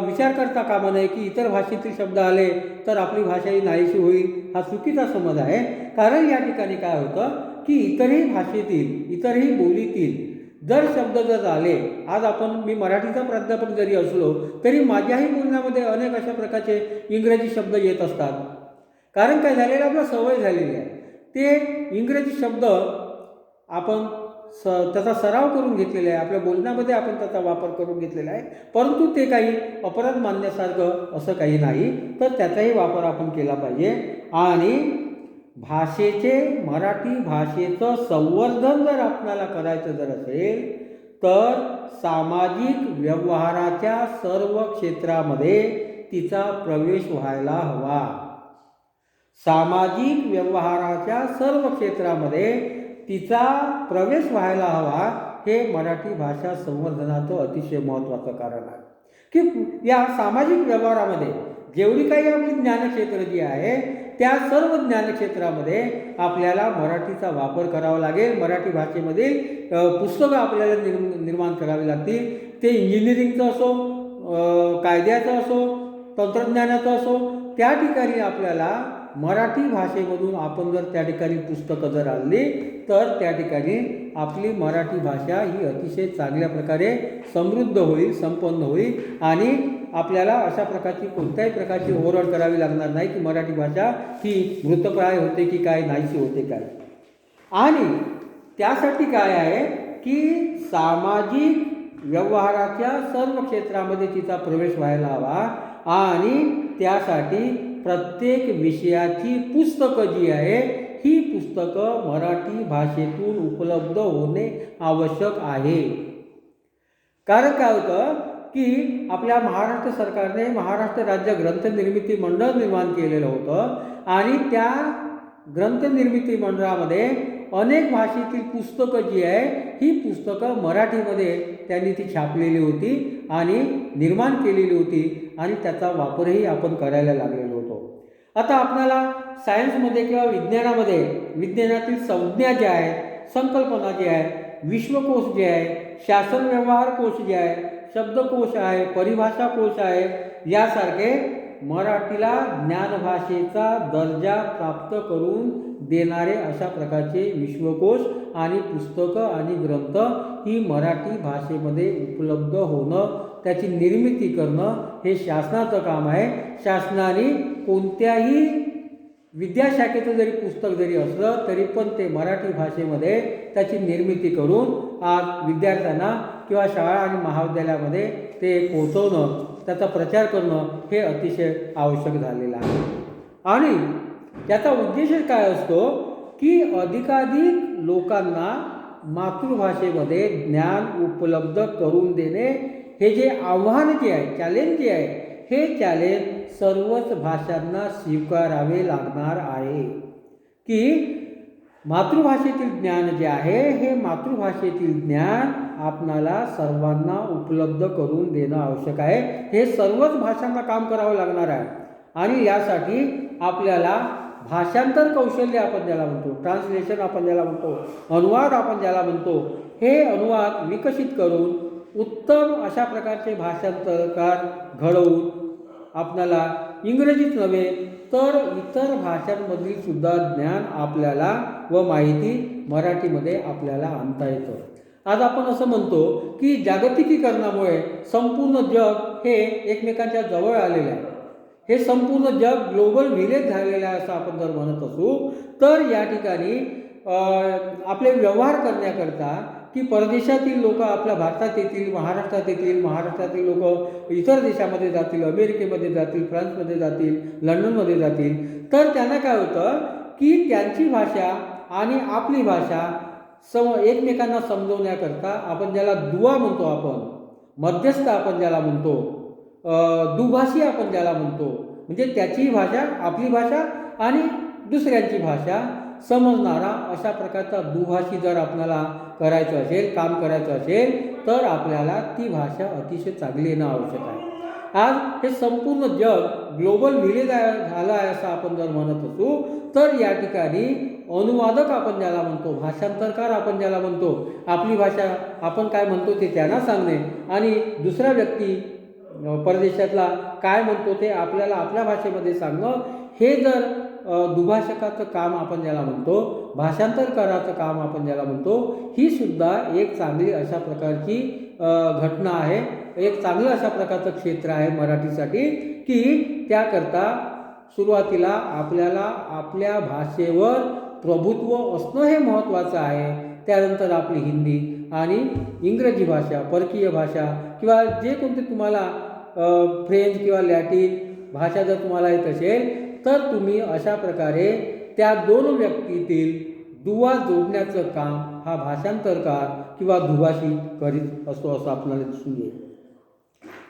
विचार करता कामा नये की इतर भाषेतील शब्द आले तर आपली भाषा ही नाहीशी होईल, हा चुकीचा समज आहे. कारण या ठिकाणी काय होतं की इतरही भाषेतील, इतरही बोलीतील जर शब्द जर आले, आज मी मराठीचा प्राध्यापक जरी असलो तरी माझ्याही बोलण्यामध्ये अनेक अशा प्रकारचे इंग्रजी शब्द येत असतात. कारण काय झालेलं, आपला सवय झालेली आहे. ते इंग्रजी शब्द आपण त्याचा सराव करून घेतलेला आहे, आपल्या बोलण्यामध्ये आपण त्याचा वापर करून घेतलेला आहे. परंतु ते काही अपराध मानण्यासारखं असं काही नाही, तर त्याचाही वापर आपण केला पाहिजे. आणि मराठी भाषेचं संवर्धन जर आपल्याला करायचं जर असेल तर सामाजिक व्यवहाराच्या सर्व क्षेत्रामध्ये तिचा प्रवेश व्हायला हवा. सामाजिक व्यवहाराच्या सर्व क्षेत्रामध्ये तिचा प्रवेश व्हायला हवा, हे मराठी भाषा संवर्धनाचं अतिशय महत्त्वाचं कारण आहे. की या सामाजिक व्यवहारामध्ये जेवढी काही आपली ज्ञानक्षेत्र जी आहे त्या सर्व ज्ञानक्षेत्रामध्ये आपल्याला मराठीचा वापर करावा लागेल. मराठी भाषेमधील पुस्तकं आपल्याला निर्माण करावी लागतील. ते इंजिनिअरिंगचं असो, कायद्याचं असो, तंत्रज्ञानाचं असो, त्या ठिकाणी आपल्याला मराठी भाषेमधून आपण जर त्या ठिकाणी पुस्तकं जर आणली तर त्या ठिकाणी आपली मराठी भाषा ही अतिशय चांगल्या प्रकारे समृद्ध होईल, संपन्न होईल. आणि आपल्याला अशा प्रकारची कोणत्याही प्रकारची ओरड करावी लागणार नाही की मराठी भाषा ही मृतप्राय होते की काय, नाहीशी होते काय. आणि त्यासाठी काय आहे की सामाजिक व्यवहाराच्या सर्व क्षेत्रामध्ये तिचा प्रवेश व्हायला हवा. आणि त्यासाठी प्रत्येक विषयाची पुस्तकं जी आहे ही पुस्तकं मराठी भाषेतून उपलब्ध होणे आवश्यक आहे. कारण काय होतं की आपल्या महाराष्ट्र सरकारने महाराष्ट्र राज्य ग्रंथनिर्मिती मंडळ निर्माण केलेलं होतं आणि त्या ग्रंथनिर्मिती मंडळामध्ये अनेक भाषेतील पुस्तकं जी आहे ही पुस्तकं मराठीमध्ये त्यांनी ती छापलेली होती आणि निर्माण केलेली होती आणि त्याचा वापरही आपण करायला लागलेलो होतो. आता आपल्याला सायन्समध्ये किंवा विज्ञानामध्ये विज्ञानातील संज्ञा ज्या आहेत, संकल्पना जी आहे, विश्वकोश जे आहे, शासन व्यवहार कोश जे आहे, शब्दकोश आहे, परिभाषा कोश आहे, यासारखे मराठीला ज्ञानभाषेचा दर्जा प्राप्त करून देणारे अशा प्रकारचे विश्वकोश आणि पुस्तकं आणि ग्रंथ ही मराठी भाषेमध्ये उपलब्ध होणं, त्याची निर्मिती करणं हे शासनाचं काम आहे. शासनाने कोणत्याही विद्याशाखेचं जरी पुस्तक जरी असलं तरी पण ते मराठी भाषेमध्ये त्याची निर्मिती करून आज विद्यार्थ्यांना किंवा शाळा आणि महाविद्यालयामध्ये ते पोहोचवणं, त्याचा प्रचार करणं हे अतिशय आवश्यक झालेलं आहे. आणि त्याचा उद्देश काय असतो की अधिकाधिक लोकांना मातृभाषेमध्ये ज्ञान उपलब्ध करून देणे. हे जे आव्हान जे आहे, चॅलेंज जे आहे, हे चॅलेंज सर्वच भाषांना स्वीकारावे लागणार आहे की मातृभाषेतील ज्ञान जे आहे हे मातृभाषेतील ज्ञान आपणाला सर्वांना उपलब्ध करून देणं आवश्यक आहे. हे सर्वच भाषांना काम करावं लागणार आहे. आणि यासाठी आपल्याला भाषांतर कौशल्य आपण ज्याला म्हणतो, ट्रान्सलेशन आपण ज्याला म्हणतो, अनुवाद आपण ज्याला म्हणतो, हे अनुवाद विकसित करून उत्तम अशा प्रकारचे भाषांतरकार घडवून आपल्याला इंग्रजीच नव्हे तर इतर भाषांमधील सुद्धा ज्ञान आपल्याला व माहिती मराठीमध्ये आपल्याला आणता येतं. आज आपण असं म्हणतो की जागतिकीकरणामुळे संपूर्ण जग हे एकमेकांच्या जवळ आलेलं आहे. हे संपूर्ण जग ग्लोबल व्हिलेज झालेलं आहे असं आपण जर म्हणत असू तर या ठिकाणी आपले व्यवहार करण्याकरता की परदेशातील लोक आपल्या भारतात येतील, महाराष्ट्रात येतील, महाराष्ट्रातील लोक इतर देशामध्ये जातील, अमेरिकेमध्ये जातील, फ्रान्समध्ये जातील, लंडनमध्ये जातील, तर त्यांना काय होतं की त्यांची भाषा आणि आपली भाषा एकमेकांना समजवण्याकरता आपण ज्याला दुवा म्हणतो, आपण मध्यस्थ आपण ज्याला म्हणतो, दुभाषी आपण ज्याला म्हणतो, म्हणजे त्याची भाषा आपली भाषा आणि दुसऱ्यांची भाषा समजणारा अशा प्रकारचा दुभाषी जर आपल्याला करायचं असेल, काम करायचं असेल तर आपल्याला ती भाषा अतिशय चांगली येणं आवश्यक आहे. आज हे संपूर्ण जग ग्लोबल व्हिलेज झालं आहे असं आपण जर म्हणत असू तर या ठिकाणी अनुवादक आपण ज्याला म्हणतो, भाषांतरकार आपण ज्याला म्हणतो, आपली भाषा आपण काय म्हणतो ते त्यांना सांगणे आणि दुसरा व्यक्ती परदेशातला काय म्हणतो ते आपल्याला आपल्या भाषेमध्ये सांगणं, हे जर दुभाषकाचं काम आपण ज्याला म्हणतो, भाषांतरकाराचं काम आपण ज्याला म्हणतो, ही सुद्धा एक चांगली अशा प्रकारची घटना आहे, एक चांगलं अशा प्रकारचं क्षेत्र आहे मराठीसाठी की त्याकरता सुरुवातीला आपल्याला आपल्या भाषेवर प्रभुत्व असणं हे महत्त्वाचं आहे. त्यानंतर आपली हिंदी आणि इंग्रजी भाषा, परकीय भाषा किंवा जे कोणते तुम्हाला फ्रेंच किंवा लॅटिन भाषा जर तुम्हाला येत असेल तर तुम्ही अशा प्रकारे त्या दोन व्यक्तीतील दुवा जोडण्याचं काम हा भाषांतरकार किंवा दुभाषी करीत असतो असं आपल्याला दिसून येईल.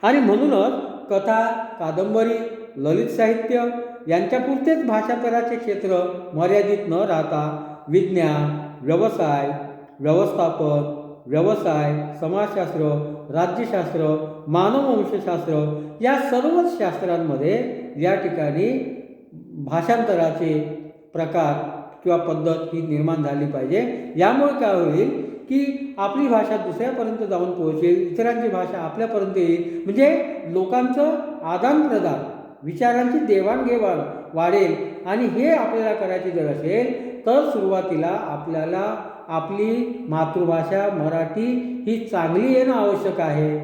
आणि म्हणूनच कथा, कादंबरी, ललित साहित्य यांच्यापुरतेच भाषांतराचे क्षेत्र मर्यादित न राहता विज्ञान, व्यवसाय, व्यवस्थापन, व्यवसाय, समाजशास्त्र, राज्यशास्त्र, मानववंशशास्त्र या सर्वच शास्त्रांमध्ये या ठिकाणी भाषांतराचे प्रकार किंवा पद्धत ही निर्माण झाली पाहिजे. यामुळे काय होईल की आपली भाषा दुसऱ्यापर्यंत जाऊन पोहोचेल, इतरांची भाषा आपल्यापर्यंत येईल, म्हणजे लोकांचं आदानप्रदान, विचारांची देवाणघेवाण वाढेल. आणि हे आपल्याला करायचे जर असेल तर सुरुवातीला आपल्याला आपली मातृभाषा मराठी ही चांगली येणं आवश्यक आहे.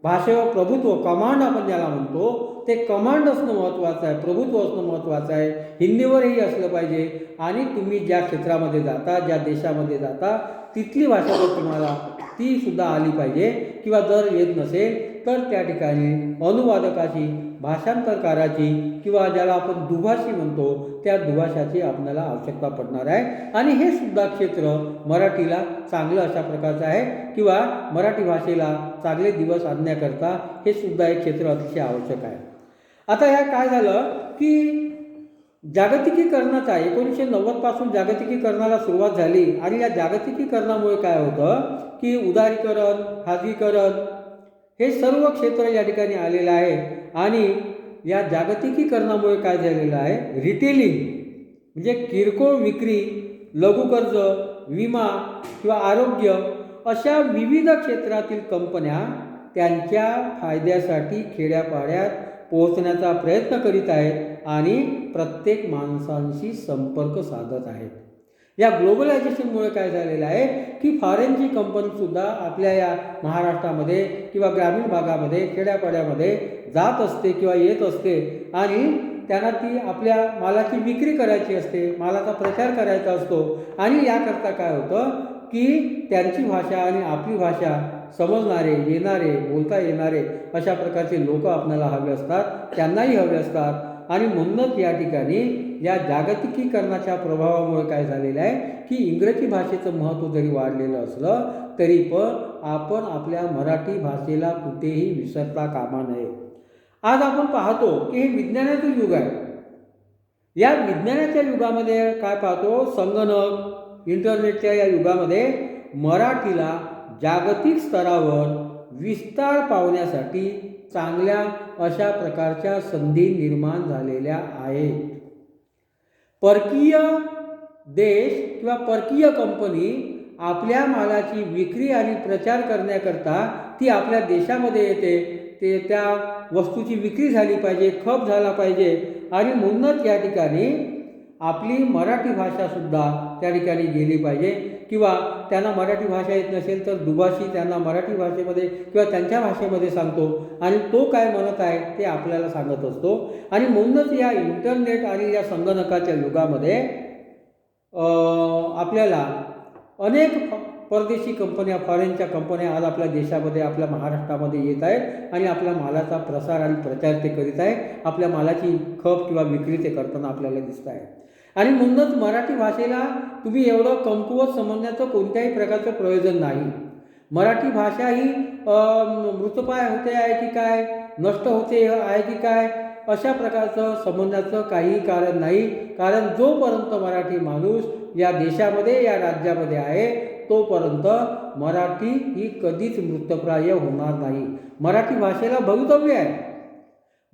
भाषेवर प्रभुत्व, कमांड आपण ज्याला म्हणतो, ते कमांड असणं महत्त्वाचं आहे, प्रभुत्व असणं महत्त्वाचं आहे. हिंदीवरही असलं पाहिजे. आणि तुम्ही ज्या क्षेत्रामध्ये जाता, ज्या देशामध्ये जाता, तिथली भाषा जर तुम्हाला ती सुद्धा आली पाहिजे किंवा जर येत नसेल तर त्या ठिकाणी अनुवादकाची, भाषांतरकाराची किंवा ज्याला आपण दुभाषी म्हणतो त्या दुभाषाची आपल्याला आवश्यकता पडणार आहे. आणि हे सुद्धा क्षेत्र मराठीला चांगलं अशा प्रकारचं आहे किंवा मराठी भाषेला चांगले दिवस आणण्याकरता हे सुद्धा एक क्षेत्र अतिशय आवश्यक आहे. आता ह्या काय झालं की जागतिकीकरणाचा 1990 पासून जागतिकीकरणाला सुरुवात झाली आणि या जागतिकीकरणामुळे काय होतं की उदारीकरण, खाजगीकरण हे सर्व क्षेत्र या ठिकाणी आलेलं आहे. आणि या जागतिकीकरणामुळे काय झालेलं आहे, रिटेलिंग म्हणजे किरकोळ विक्री, लघु कर्ज, विमा किंवा आरोग्य अशा विविध क्षेत्रातील कंपन्या त्यांच्या फायद्यासाठी खेड्यापाड्यात पोहोचण्याचा प्रयत्न करीत आहेत आणि प्रत्येक माणसांशी संपर्क साधत आहेत. या ग्लोबलायझेशनमुळे काय झालेलं आहे की फॉरेनची कंपनीसुद्धा आपल्या या महाराष्ट्रामध्ये किंवा ग्रामीण भागामध्ये खेड्यापाड्यामध्ये जात असते किंवा येत असते आणि त्यांना ती आपल्या मालाची विक्री करायची असते, मालाचा प्रचार करायचा असतो आणि याकरता काय होतं की त्यांची भाषा आणि आपली भाषा समजणारे, येणारे, बोलता येणारे अशा प्रकारचे लोक आपल्याला हवे असतात, त्यांनाही हवे असतात. आणि म्हणूनच या ठिकाणी या जागतिकीकरणाच्या प्रभावामुळे काय झालेलं आहे की इंग्रजी भाषेचं महत्त्व जरी वाढलेलं असलं तरी पण आपण आपल्या मराठी भाषेला कुठेही विसरता कामा नये. आज आपण पाहतो की हे विज्ञानाचं युग आहे. या विज्ञानाच्या युगामध्ये काय पाहतो, संगणक, इंटरनेटच्या या युगामध्ये मराठीला जागतिक स्तरावर विस्तार पावण्यासाठी चांगल्या अशा प्रकारच्या संधी निर्माण झालेल्या आहेत. परकीय देश किंवा परकीय कंपनी आपल्या मालाची विक्री आणि प्रचार करण्याकरता ती आपल्या देशामध्ये येते. ते त्या वस्तूची विक्री झाली पाहिजे, खप झाला पाहिजे आणि म्हणूनच या ठिकाणी आपली मराठी भाषासुद्धा त्या ठिकाणी गेली पाहिजे. किंवा त्यांना मराठी भाषा येत नसेल तर दुभाषी त्यांना मराठी भाषेमध्ये किंवा त्यांच्या भाषेमध्ये सांगतो आणि तो काय म्हणत आहे ते आपल्याला सांगत असतो. आणि म्हणूनच या इंटरनेट आणि या संगणकाच्या युगामध्ये आपल्याला अनेक परदेशी कंपन्या, फॉरेनच्या कंपन्या आज आपल्या देशामध्ये, आपल्या महाराष्ट्रामध्ये येत आहेत आणि आपल्या मालाचा प्रसार आणि प्रचार ते करीत आहे. आपल्या मालाची खप किंवा विक्री ते करताना आपल्याला दिसत आहे. आणि म्हणूनच मराठी भाषेला तुम्ही एवढं कमकुवत समजण्याचं कोणत्याही प्रकारचं प्रयोजन नाही. मराठी भाषा ही मृतपाय होते आहे की काय, नष्ट होते आहे की काय, अशा प्रकारचं समजण्याचं काही कारण नाही. कारण जोपर्यंत मराठी माणूस या देशामध्ये, या राज्यामध्ये आहे तोपर्यंत मराठी ही कधीच मृतप्राय होणार नाही. मराठी भाषेला भवितव्य आहे.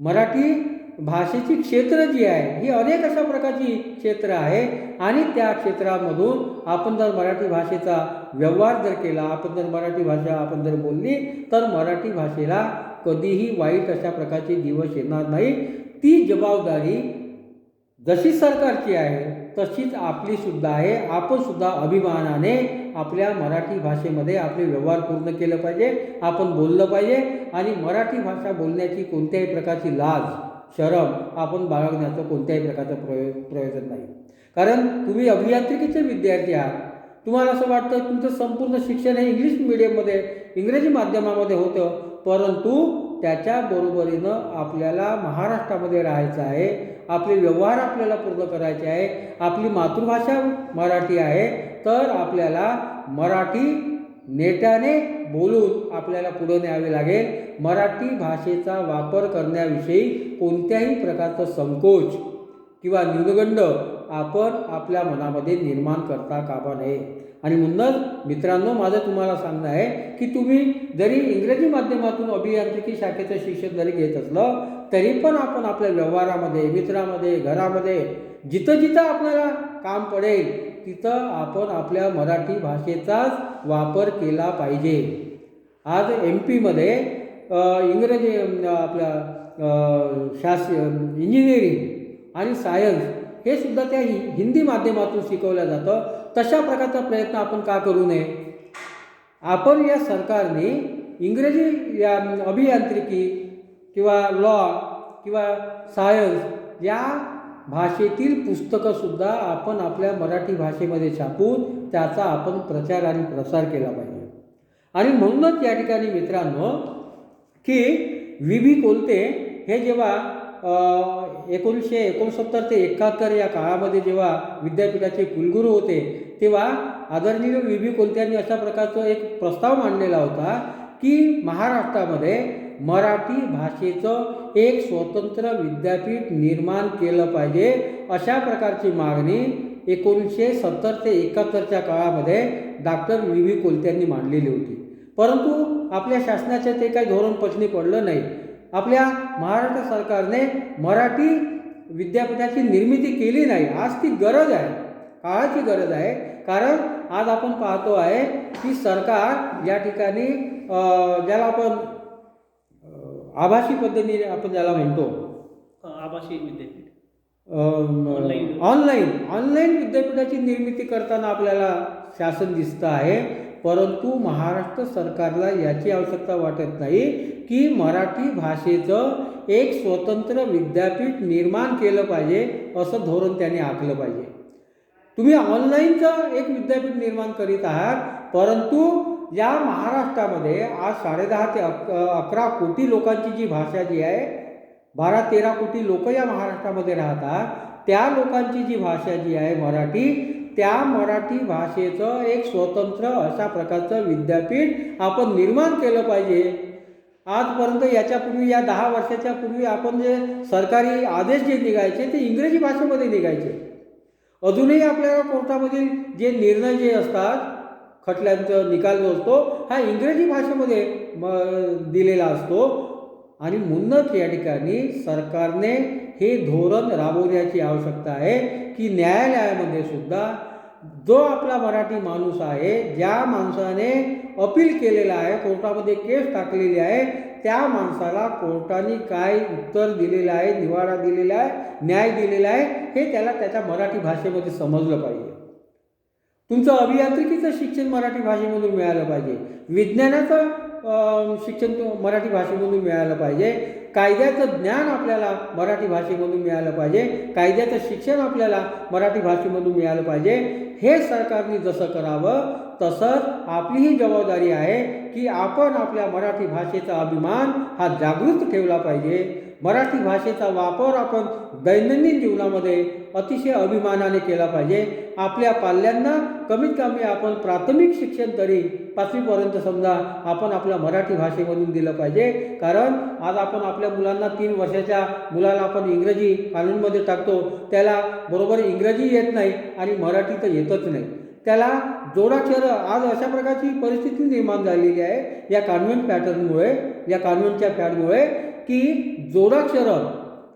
मराठी भाषेची क्षेत्र जी आहे ही अनेक अशा प्रकारची क्षेत्र आहे आणि त्या क्षेत्रामधून आपण जर मराठी भाषेचा व्यवहार जर केला, आपण जर मराठी भाषा आपण जर बोलली तर मराठी भाषेला कधीही वाईट अशा प्रकारचे दिवस येणार नाही. ती जबाबदारी जशी सरकारची आहे तशीच आपलीसुद्धा आहे. आपणसुद्धा अभिमानाने आपल्या मराठी भाषेमध्ये आपले व्यवहार पूर्ण केलं पाहिजे, आपण बोललं पाहिजे आणि मराठी भाषा बोलण्याची कोणत्याही प्रकारची लाज, शरम आपण बाळगण्याचं कोणत्याही प्रकारचं प्रयोजन नाही. कारण तुम्ही अभियांत्रिकीचे विद्यार्थी आहात. तुम्हाला असं वाटतं तुमचं संपूर्ण शिक्षण हे इंग्लिश मीडियममध्ये, इंग्रजी माध्यमामध्ये होतं, परंतु त्याच्या बरोबरीनं आपल्याला महाराष्ट्रामध्ये राहायचं आहे. आपले व्यवहार आपल्याला पूर्ण करायचे आहे. आपली मातृभाषा मराठी आहे तर आपल्याला मराठी नेटाने बोलून आपल्याला पुढे न्यावे लागेल. मराठी भाषेचा वापर करण्याविषयी कोणत्याही प्रकारचं संकोच किंवा न्यूनगंड आपण आपल्या मनामध्ये निर्माण करता कामा नये. आणि म्हणूनच मित्रांनो, माझं तुम्हाला सांगणं आहे की तुम्ही जरी इंग्रजी माध्यमातून अभियांत्रिकी शाखेचं शिक्षण जरी घेत असलं तरी पण आपण आपल्या व्यवहारामध्ये, मित्रामध्ये, घरामध्ये जिथं जिथं आपल्याला काम पडेल तिथं आपण आपल्या मराठी भाषेचाच वापर केला पाहिजे. आज MP इंग्रजी आपल्या इंजिनिअरिंग आणि सायन्स हे सुद्धा त्या हिंदी माध्यमातून शिकवलं जातं. तशा प्रकारचा प्रयत्न आपण का करू नये. आपण या सरकारने इंग्रजी या अभियांत्रिकी किंवा लॉ किंवा सायन्स या भाषेतील पुस्तकंसुद्धा आपण आपल्या मराठी भाषेमध्ये छापून त्याचा आपण प्रचार आणि प्रसार केला पाहिजे. आणि म्हणूनच या ठिकाणी मित्रांनो की V.B. कोलते हे जेव्हा 1969 ते 71 या काळामध्ये जेव्हा विद्यापीठाचे कुलगुरू होते तेव्हा आदरणीय V.B. कोलते यांनी अशा प्रकारचा एक प्रस्ताव मांडलेला होता की महाराष्ट्रामध्ये मराठी भाषेचं एक स्वतंत्र विद्यापीठ निर्माण केलं पाहिजे. अशा प्रकारची मागणी 1970 ते 71च्या काळामध्ये डॉक्टर V.B. कोलते यांनी मांडलेली होती. परंतु आपल्या शासनाचे ते काही धोरण पचनी पडलं नाही. आपल्या महाराष्ट्र सरकारने मराठी विद्यापीठाची निर्मिती केली नाही. आज ती गरज आहे, काळाची गरज आहे. कारण आज आपण पाहतो आहे की सरकार या ठिकाणी ज्याला आपण आभासी पद्धतीने आपण ज्याला म्हणतो आभासी विद्यापीठ ऑनलाईन विद्यापीठाची निर्मिती करताना आपल्याला शासन दिसतं आहे. परंतु महाराष्ट्र सरकारला याची आवश्यकता वाटत नाही की मराठी भाषेचं एक स्वतंत्र विद्यापीठ निर्माण केलं पाहिजे, असं धोरण त्याने आखलं पाहिजे. तुम्ही ऑनलाईनचं एक विद्यापीठ निर्माण करीत आहात, परंतु या महाराष्ट्रामध्ये आज 10.5 ते 11 कोटी लोकांची जी भाषा जी आहे, 12-13 कोटी लोक या महाराष्ट्रामध्ये राहतात, त्या लोकांची जी भाषा जी आहे मराठी, त्या मराठी भाषेचं एक स्वतंत्र अशा प्रकारचं विद्यापीठ आपण निर्माण केलं पाहिजे. आजपर्यंत याच्यापूर्वी या 10 वर्षाच्या पूर्वी आपण जे सरकारी आदेश जे निघायचे ते इंग्रजी भाषेमध्ये निघायचे. अजूनही आपल्याला कोर्टामधील जे निर्णय जे असतात, खटल्यांचा निकाल जो असतो हा इंग्रजी भाषेमध्ये दिलेला असतो. आणि म्हणूनच या ठिकाणी सरकारने हे धोरण राबवण्याची आवश्यकता आहे की न्यायालयामध्ये सुद्धा जो आपला मराठी माणूस आहे, ज्या माणसाने अपील केलेलं आहे, कोर्टामध्ये केस टाकलेली आहे, त्या माणसाला कोर्टाने काय उत्तर दिलेलं आहे, निवाडा दिलेला आहे, न्याय दिलेला आहे, हे त्याला त्याच्या मराठी भाषेमध्ये समजलं पाहिजे. तुमचं अभियांत्रिकीचं शिक्षण मराठी भाषेमधून मिळालं पाहिजे, विज्ञानाचं शिक्षण मराठी भाषेमधून मिळालं पाहिजे, कायद्याचं ज्ञान आपल्याला मराठी भाषेमधून मिळालं पाहिजे, कायद्याचं शिक्षण आपल्याला मराठी भाषेमधून मिळालं पाहिजे. हे सरकारने जसं करावं तसंच आपली ही जबाबदारी आहे की आपण आपल्या मराठी भाषेचा अभिमान हा जागृत ठेवला पाहिजे. मराठी भाषेचा वापर आपण दैनंदिन जीवनामध्ये अतिशय अभिमानाने केला पाहिजे. आपल्या पाल्यांना कमीत कमी आपण प्राथमिक शिक्षण तरी 5वीपर्यंत समजा आपण आपल्या मराठी भाषेमधून दिलं पाहिजे. कारण आज आपण आपल्या मुलांना 3 वर्षाच्या मुलाला आपण इंग्रजी कानूनमध्ये टाकतो, त्याला बरोबर इंग्रजी येत नाही आणि मराठी तर येतच नाही, त्याला जोडाक्षरं आज अशा प्रकारची परिस्थिती निर्माण झालेली आहे या कॉन्व्हेंट पॅटर्नमुळे, या कॉन्व्हेंटच्या पॅडमुळे की जोडाक्षरं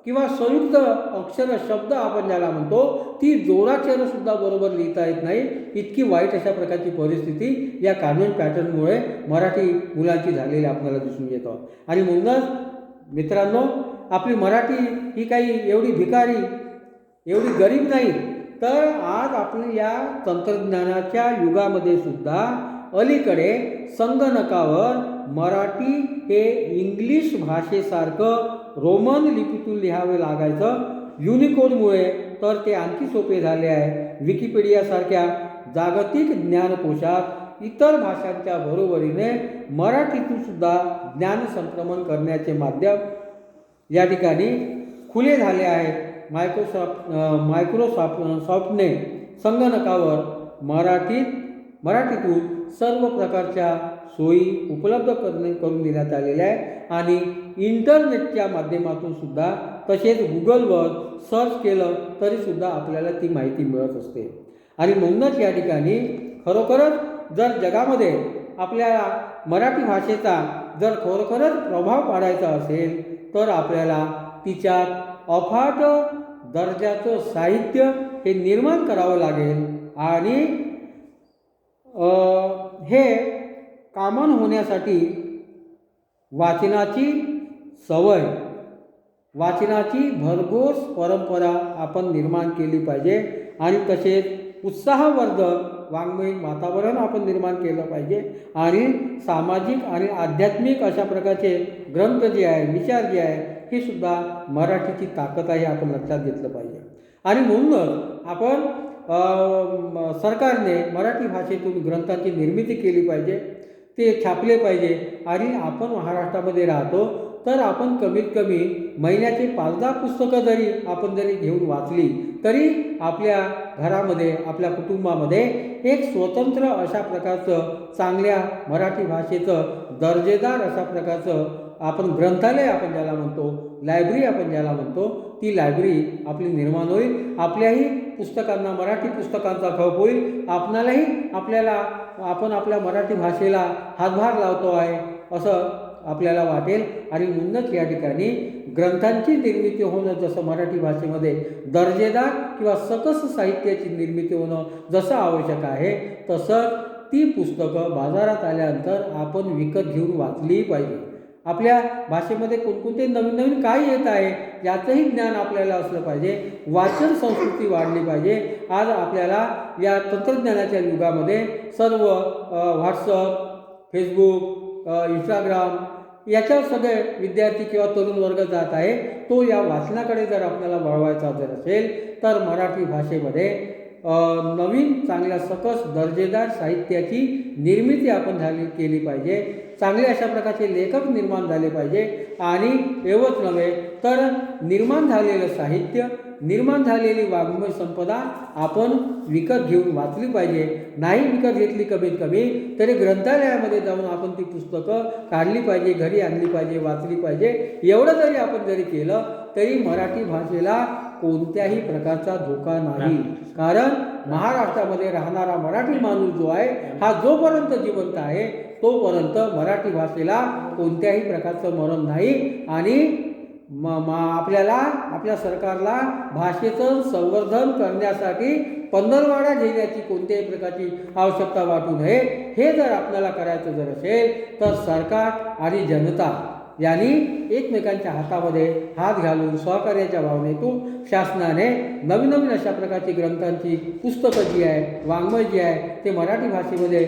किंवा संयुक्त अक्षर शब्द आपण ज्याला म्हणतो ती जोडाक्षरं सुद्धा बरोबर लिहिता येत नाही. इतकी वाईट अशा प्रकारची परिस्थिती या कॉन्व्हेंट पॅटर्नमुळे मराठी मुलांची झालेली आपल्याला दिसून येतं. आणि म्हणूनच मित्रांनो, आपली मराठी ही काही एवढी भिकारी, एवढी गरीब नाही, तर आज आपण या तंत्रज्ञानाच्या युगामध्ये सुद्धा अलीकडे संगणकावर मराठी हे इंग्लिश भाषेसारखं रोमन लिपीतून लिहावे लागायचं. युनिकोडमुळे तर ते आणखी सोपे झाले आहे. विकिपीडियासारख्या जागतिक ज्ञानकोशात इतर भाषांच्या बरोबरीने मराठीतून सुद्धा ज्ञान संक्रमण करण्याचे माध्यम या ठिकाणी खुले झाले आहे. मायक्रोसॉफ्टने संगणकावर मराठीतून सर्व प्रकारच्या सोयी उपलब्ध करून देण्यात आलेल्या आहे. आणि इंटरनेटच्या माध्यमातून सुद्धा, तसेच गुगलवर सर्च केलं तरीसुद्धा आपल्याला ती माहिती मिळत असते. आणि म्हणूनच या ठिकाणी खरोखरच जर जगामध्ये आपल्याला मराठी भाषेचा जर खरोखरच प्रभाव पाडायचा असेल तर आपल्याला तिच्यात अफाट दर्जाचं साहित्य हे निर्माण करावं लागेल. आणि हे कॉमन होण्यासाठी वाचनाची सवय, वाचनाची भरघोस परंपरा आपण निर्माण केली पाहिजे. आणि तसेच उत्साहवर्धक वाङ्मयीन वातावरण आपण निर्माण केलं पाहिजे. आणि सामाजिक आणि आध्यात्मिक अशा प्रकारचे ग्रंथ जे आहे, विचार जे आहे, हे सुद्धा मराठीची ताकद आहे, आपण लक्षात घेतलं पाहिजे. आणि म्हणूनच आपण सरकारने मराठी भाषेतून ग्रंथांची निर्मिती केली पाहिजे, ते छापले पाहिजे. आणि आपण महाराष्ट्रामध्ये राहतो तर आपण कमीत कमी महिन्याचे 5-10 पुस्तकं जरी घेऊन वाचली तरी आपल्या घरामध्ये, आपल्या कुटुंबामध्ये एक स्वतंत्र अशा प्रकारचं चांगल्या मराठी भाषेचं दर्जेदार अशा प्रकारचं आपण ग्रंथालय आपण ज्याला म्हणतो, लायब्ररी आपण ज्याला म्हणतो, ती लायब्ररी आपली निर्माण होईल. आपल्याही पुस्तकांना, मराठी पुस्तकांचा खप होईल. आपण आपल्या मराठी भाषेला हातभार लावतो आहे असं आपल्याला वाटेल. आणि म्हणूनच या ठिकाणी ग्रंथांची निर्मिती होणं जसं मराठी भाषेमध्ये दर्जेदार किंवा सकस साहित्याची निर्मिती होणं जसं आवश्यक आहे, तसं ती पुस्तकं बाजारात आल्यानंतर आपण विकत घेऊन वाचलीही पाहिजे. आपल्या भाषेमध्ये कोणकोणते नवीन नवीन काय येत आहे याचंही ज्ञान आपल्याला असलं पाहिजे. वाचन संस्कृती वाढली पाहिजे. आज आपल्याला या तंत्रज्ञानाच्या युगामध्ये सर्व व्हॉट्सअप, फेसबुक, इंस्टाग्राम याच्यावर सगळे विद्यार्थी किंवा तरुण वर्ग जात आहे. तो या वाचनाकडे जर आपल्याला वळवायचा जर असेल तर मराठी भाषेमध्ये नवीन चांगल्या सकस दर्जेदार साहित्याची निर्मिती आपण केली पाहिजे. चांगले अशा प्रकारचे लेखक निर्माण झाले पाहिजे. आणि एवढंच नव्हे तर निर्माण झालेलं साहित्य, निर्माण झालेली वाङ्मय संपदा आपण विकत घेऊन वाचली पाहिजे. नाही विकत घेतली कमीत कमी तरी ग्रंथालयामध्ये जाऊन आपण ती पुस्तकं काढली पाहिजे, घरी आणली पाहिजे, वाचली पाहिजे. एवढं जरी आपण जरी केलं तरी मराठी भाषेला कोणत्याही प्रकारचा धोका नाही. कारण महाराष्ट्रामध्ये राहणारा मराठी माणूस जो आहे हा जोपर्यंत जिवंत आहे तोपर्यंत मराठी भाषेला कोणत्याही प्रकारचं मरण नाही. आणि आपल्याला आपल्या सरकारला भाषेचं संवर्धन करण्यासाठी पंधरवडा घेण्याची कोणत्याही प्रकारची आवश्यकता वाटू नये. हे जर आपल्याला करायचं जर असेल तर सरकार आणि जनता यांनी एकमेकांच्या हातामध्ये हात घालून सहकार्याच्या भावनेतून शासनाने नवीन नवीन अशा प्रकारची ग्रंथांची पुस्तकं जी आहे, वाङ्मय जे आहे ते मराठी भाषेमध्ये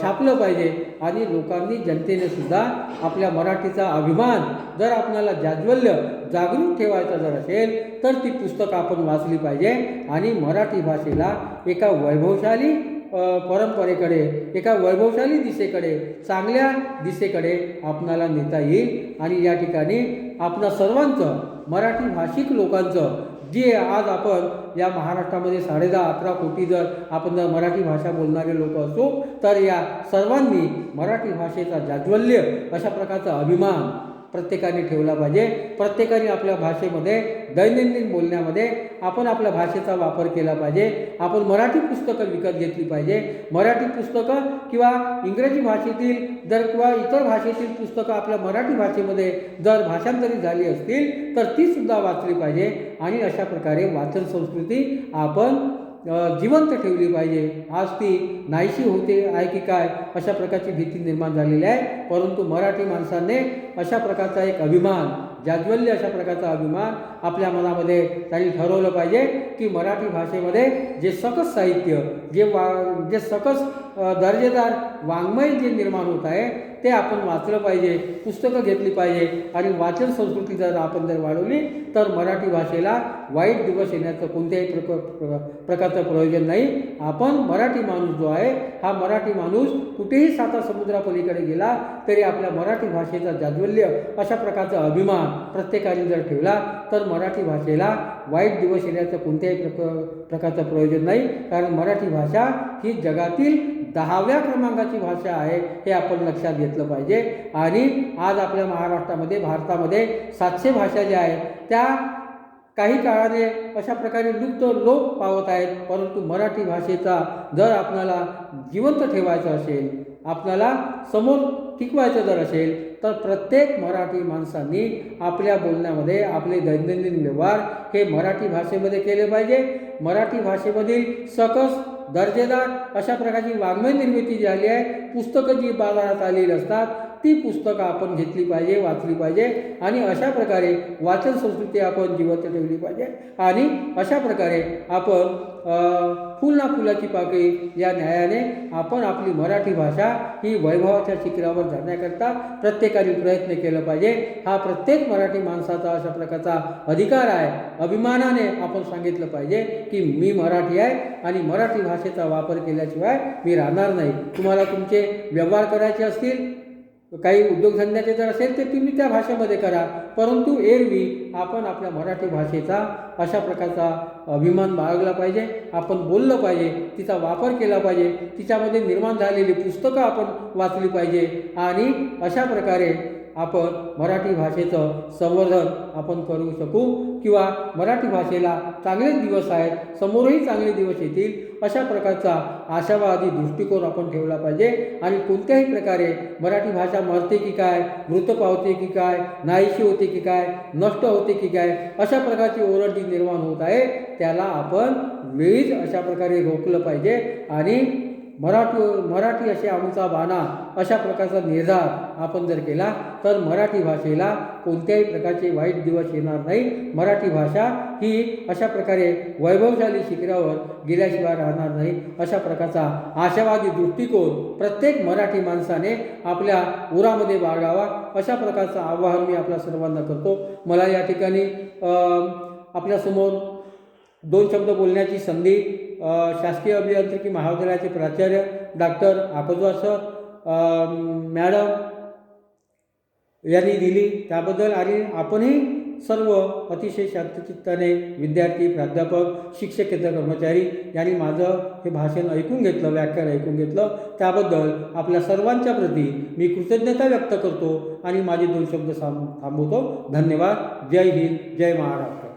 छापलं पाहिजे. आणि लोकांनी, जनतेने सुद्धा आपल्या मराठीचा अभिमान जर आपल्याला जाज्वल्य जागरूक ठेवायचा जर असेल तर ती पुस्तकं आपण वाचली पाहिजे. आणि मराठी भाषेला एका वैभवशाली परंपरेकडे, एका वैभवशाली दिशेकडे, चांगल्या दिशेकडे आपणाला नेता येईल. आणि या ठिकाणी आपणा सर्वांचं, मराठी भाषिक लोकांचं, जे आज आपण या महाराष्ट्रामध्ये 10.5-11 कोटी जर आपण जर मराठी भाषा बोलणारे लोक असो तर या सर्वांनी मराठी भाषेचा जाज्वल्य अशा प्रकारचा अभिमान प्रत्येकाने ठेवला पाहिजे. प्रत्येकाने आपल्या भाषेमध्ये दैनंदिन बोलण्यामध्ये आपण आपल्या भाषेचा वापर केला पाहिजे. आपण मराठी पुस्तकं विकत घेतली पाहिजे. मराठी पुस्तकं किंवा इंग्रजी भाषेतील जर किंवा इतर भाषेतील पुस्तकं आपल्या मराठी भाषेमध्ये जर भाषांतरित झाली असतील तर ती सुद्धा वाचली पाहिजे. आणि अशा प्रकारे वाचन संस्कृती आपण जिवंत ठेवली पाहिजे. आज ती नाहीशी होते आहे की काय अशा प्रकारची भीती निर्माण झालेली आहे. परंतु मराठी माणसाने अशा प्रकारचा एक अभिमान, जाज्वल्य अशा प्रकारचा अभिमान आपल्या मनामध्ये त्यांनी ठरवलं पाहिजे की मराठी भाषेमध्ये जे सकस साहित्य, जे सकस दर्जेदार वाङ्मय जे निर्माण होत आहे ते आपण वाचलं पाहिजे, पुस्तकं घेतली पाहिजे. आणि वाचन संस्कृती जर आपण जर वाढवली तर मराठी भाषेला वाईट दिवस येण्याचं कोणत्याही प्रकारचं प्रयोजन नाही. आपण मराठी माणूस जो आहे हा मराठी माणूस कुठेही साता समुद्रापलीकडे गेला तरी आपल्या मराठी भाषेचा जाज्वल्य अशा प्रकारचा अभिमान प्रत्येकाने जर ठेवला तर मराठी भाषेला वाईट दिवस येण्याचं कोणत्याही प्रकारचं प्रयोजन नाही. कारण मराठी भाषा ही जगातील 10व्या क्रमांकाची भाषा आहे हे आपण लक्षात घेतलं पाहिजे. आणि आज आपल्या महाराष्ट्रामध्ये, भारतामध्ये 700 भाषा ज्या आहेत त्या काही काळाने अशा प्रकारे लोप पावत आहेत. परंतु मराठी भाषेचा जर आपल्याला जिवंत ठेवायचं असेल, आपल्याला समोर टिकवायचं जर असेल तर प्रत्येक मराठी माणसांनी आपल्या बोलण्यामध्ये आपले दैनंदिन व्यवहार हे मराठी भाषेमध्ये केले पाहिजे. मराठी भाषेमधील सकस दर्जेदार अशा प्रकारची वाङ्मय निर्मिती झाली आहे. पुस्तकं जी बाजारात आलेली असतात ती पुस्तकं आपण घेतली पाहिजे, वाचली पाहिजे. आणि अशा प्रकारे वाचन संस्कृती आपण जिवंत ठेवली पाहिजे. आणि अशा प्रकारे आपण फुल ना फुलाची पाकळी या न्यायाने आपण आपली मराठी भाषा ही वैभवाच्या शिखरावर जाण्याकरता प्रत्येकाने प्रयत्न केला पाहिजे. हा प्रत्येक मराठी माणसाचा अशा प्रकारचा अधिकार आहे. अभिमानाने आपण सांगितलं पाहिजे की मी मराठी आहे आणि मराठी भाषेचा वापर केल्याशिवाय मी राहणार नाही. तुम्हाला तुमचे व्यवहार करायचे असतील, काही उद्योगधंद्याचे जर असेल तर तुम्ही त्या भाषेमध्ये करा. परंतु एरवी आपण आपल्या मराठी भाषेचा अशा प्रकारचा अभिमान बाळगला पाहिजे. आपण बोललं पाहिजे, तिचा वापर केला पाहिजे, तिच्यामध्ये निर्माण झालेली पुस्तकं आपण वाचली पाहिजे. आणि अशा प्रकारे आपण मराठी भाषेचं संवर्धन आपण करू शकू किंवा मराठी भाषेला चांगलेच दिवस आहेत, समोरही चांगले दिवस येतील अशा प्रकारचा आशावादी दृष्टिकोन आपण ठेवला पाहिजे. आणि कोणत्याही प्रकारे मराठी भाषा मरते की काय, मृत पावते की काय, नाहीशी होते की काय, नष्ट होते की काय, अशा प्रकारची ओरड जी निर्माण होत आहे त्याला आपण वेळीच अशा प्रकारे रोखलं पाहिजे. आणि मराठी असे आमचा बाणा अशा प्रकारचा निर्धार आपण जर केला तर मराठी भाषेला कोणत्याही प्रकारचे वाईट दिवस येणार नाही. मराठी भाषा ही अशा प्रकारे वैभवशाली शिखरावर गेल्याशिवाय राहणार नाही. अशा प्रकारचा आशावादी दृष्टिकोन प्रत्येक मराठी माणसाने आपल्या उरामध्ये बाळगावा अशा प्रकारचं आवाहन मी आपल्या सर्वांना करतो. मला या ठिकाणी आपल्यासमोर 2 शब्द बोलण्याची संधी शासकीय अभियांत्रिकी महाविद्यालयाचे प्राचार्य डॉक्टर आकोजवार सर मॅडम यांनी दिली त्याबद्दल, आणि आपणही सर्व अतिशय शांतचित्ताने विद्यार्थी, प्राध्यापक, शिक्षकेतर कर्मचारी यांनी माझं हे भाषण ऐकून घेतलं, व्याख्यान ऐकून घेतलं, त्याबद्दल आपल्या सर्वांच्या प्रती मी कृतज्ञता व्यक्त करतो आणि माझे 2 शब्द थांबवतो. धन्यवाद. जय हिंद, जय महाराष्ट्र.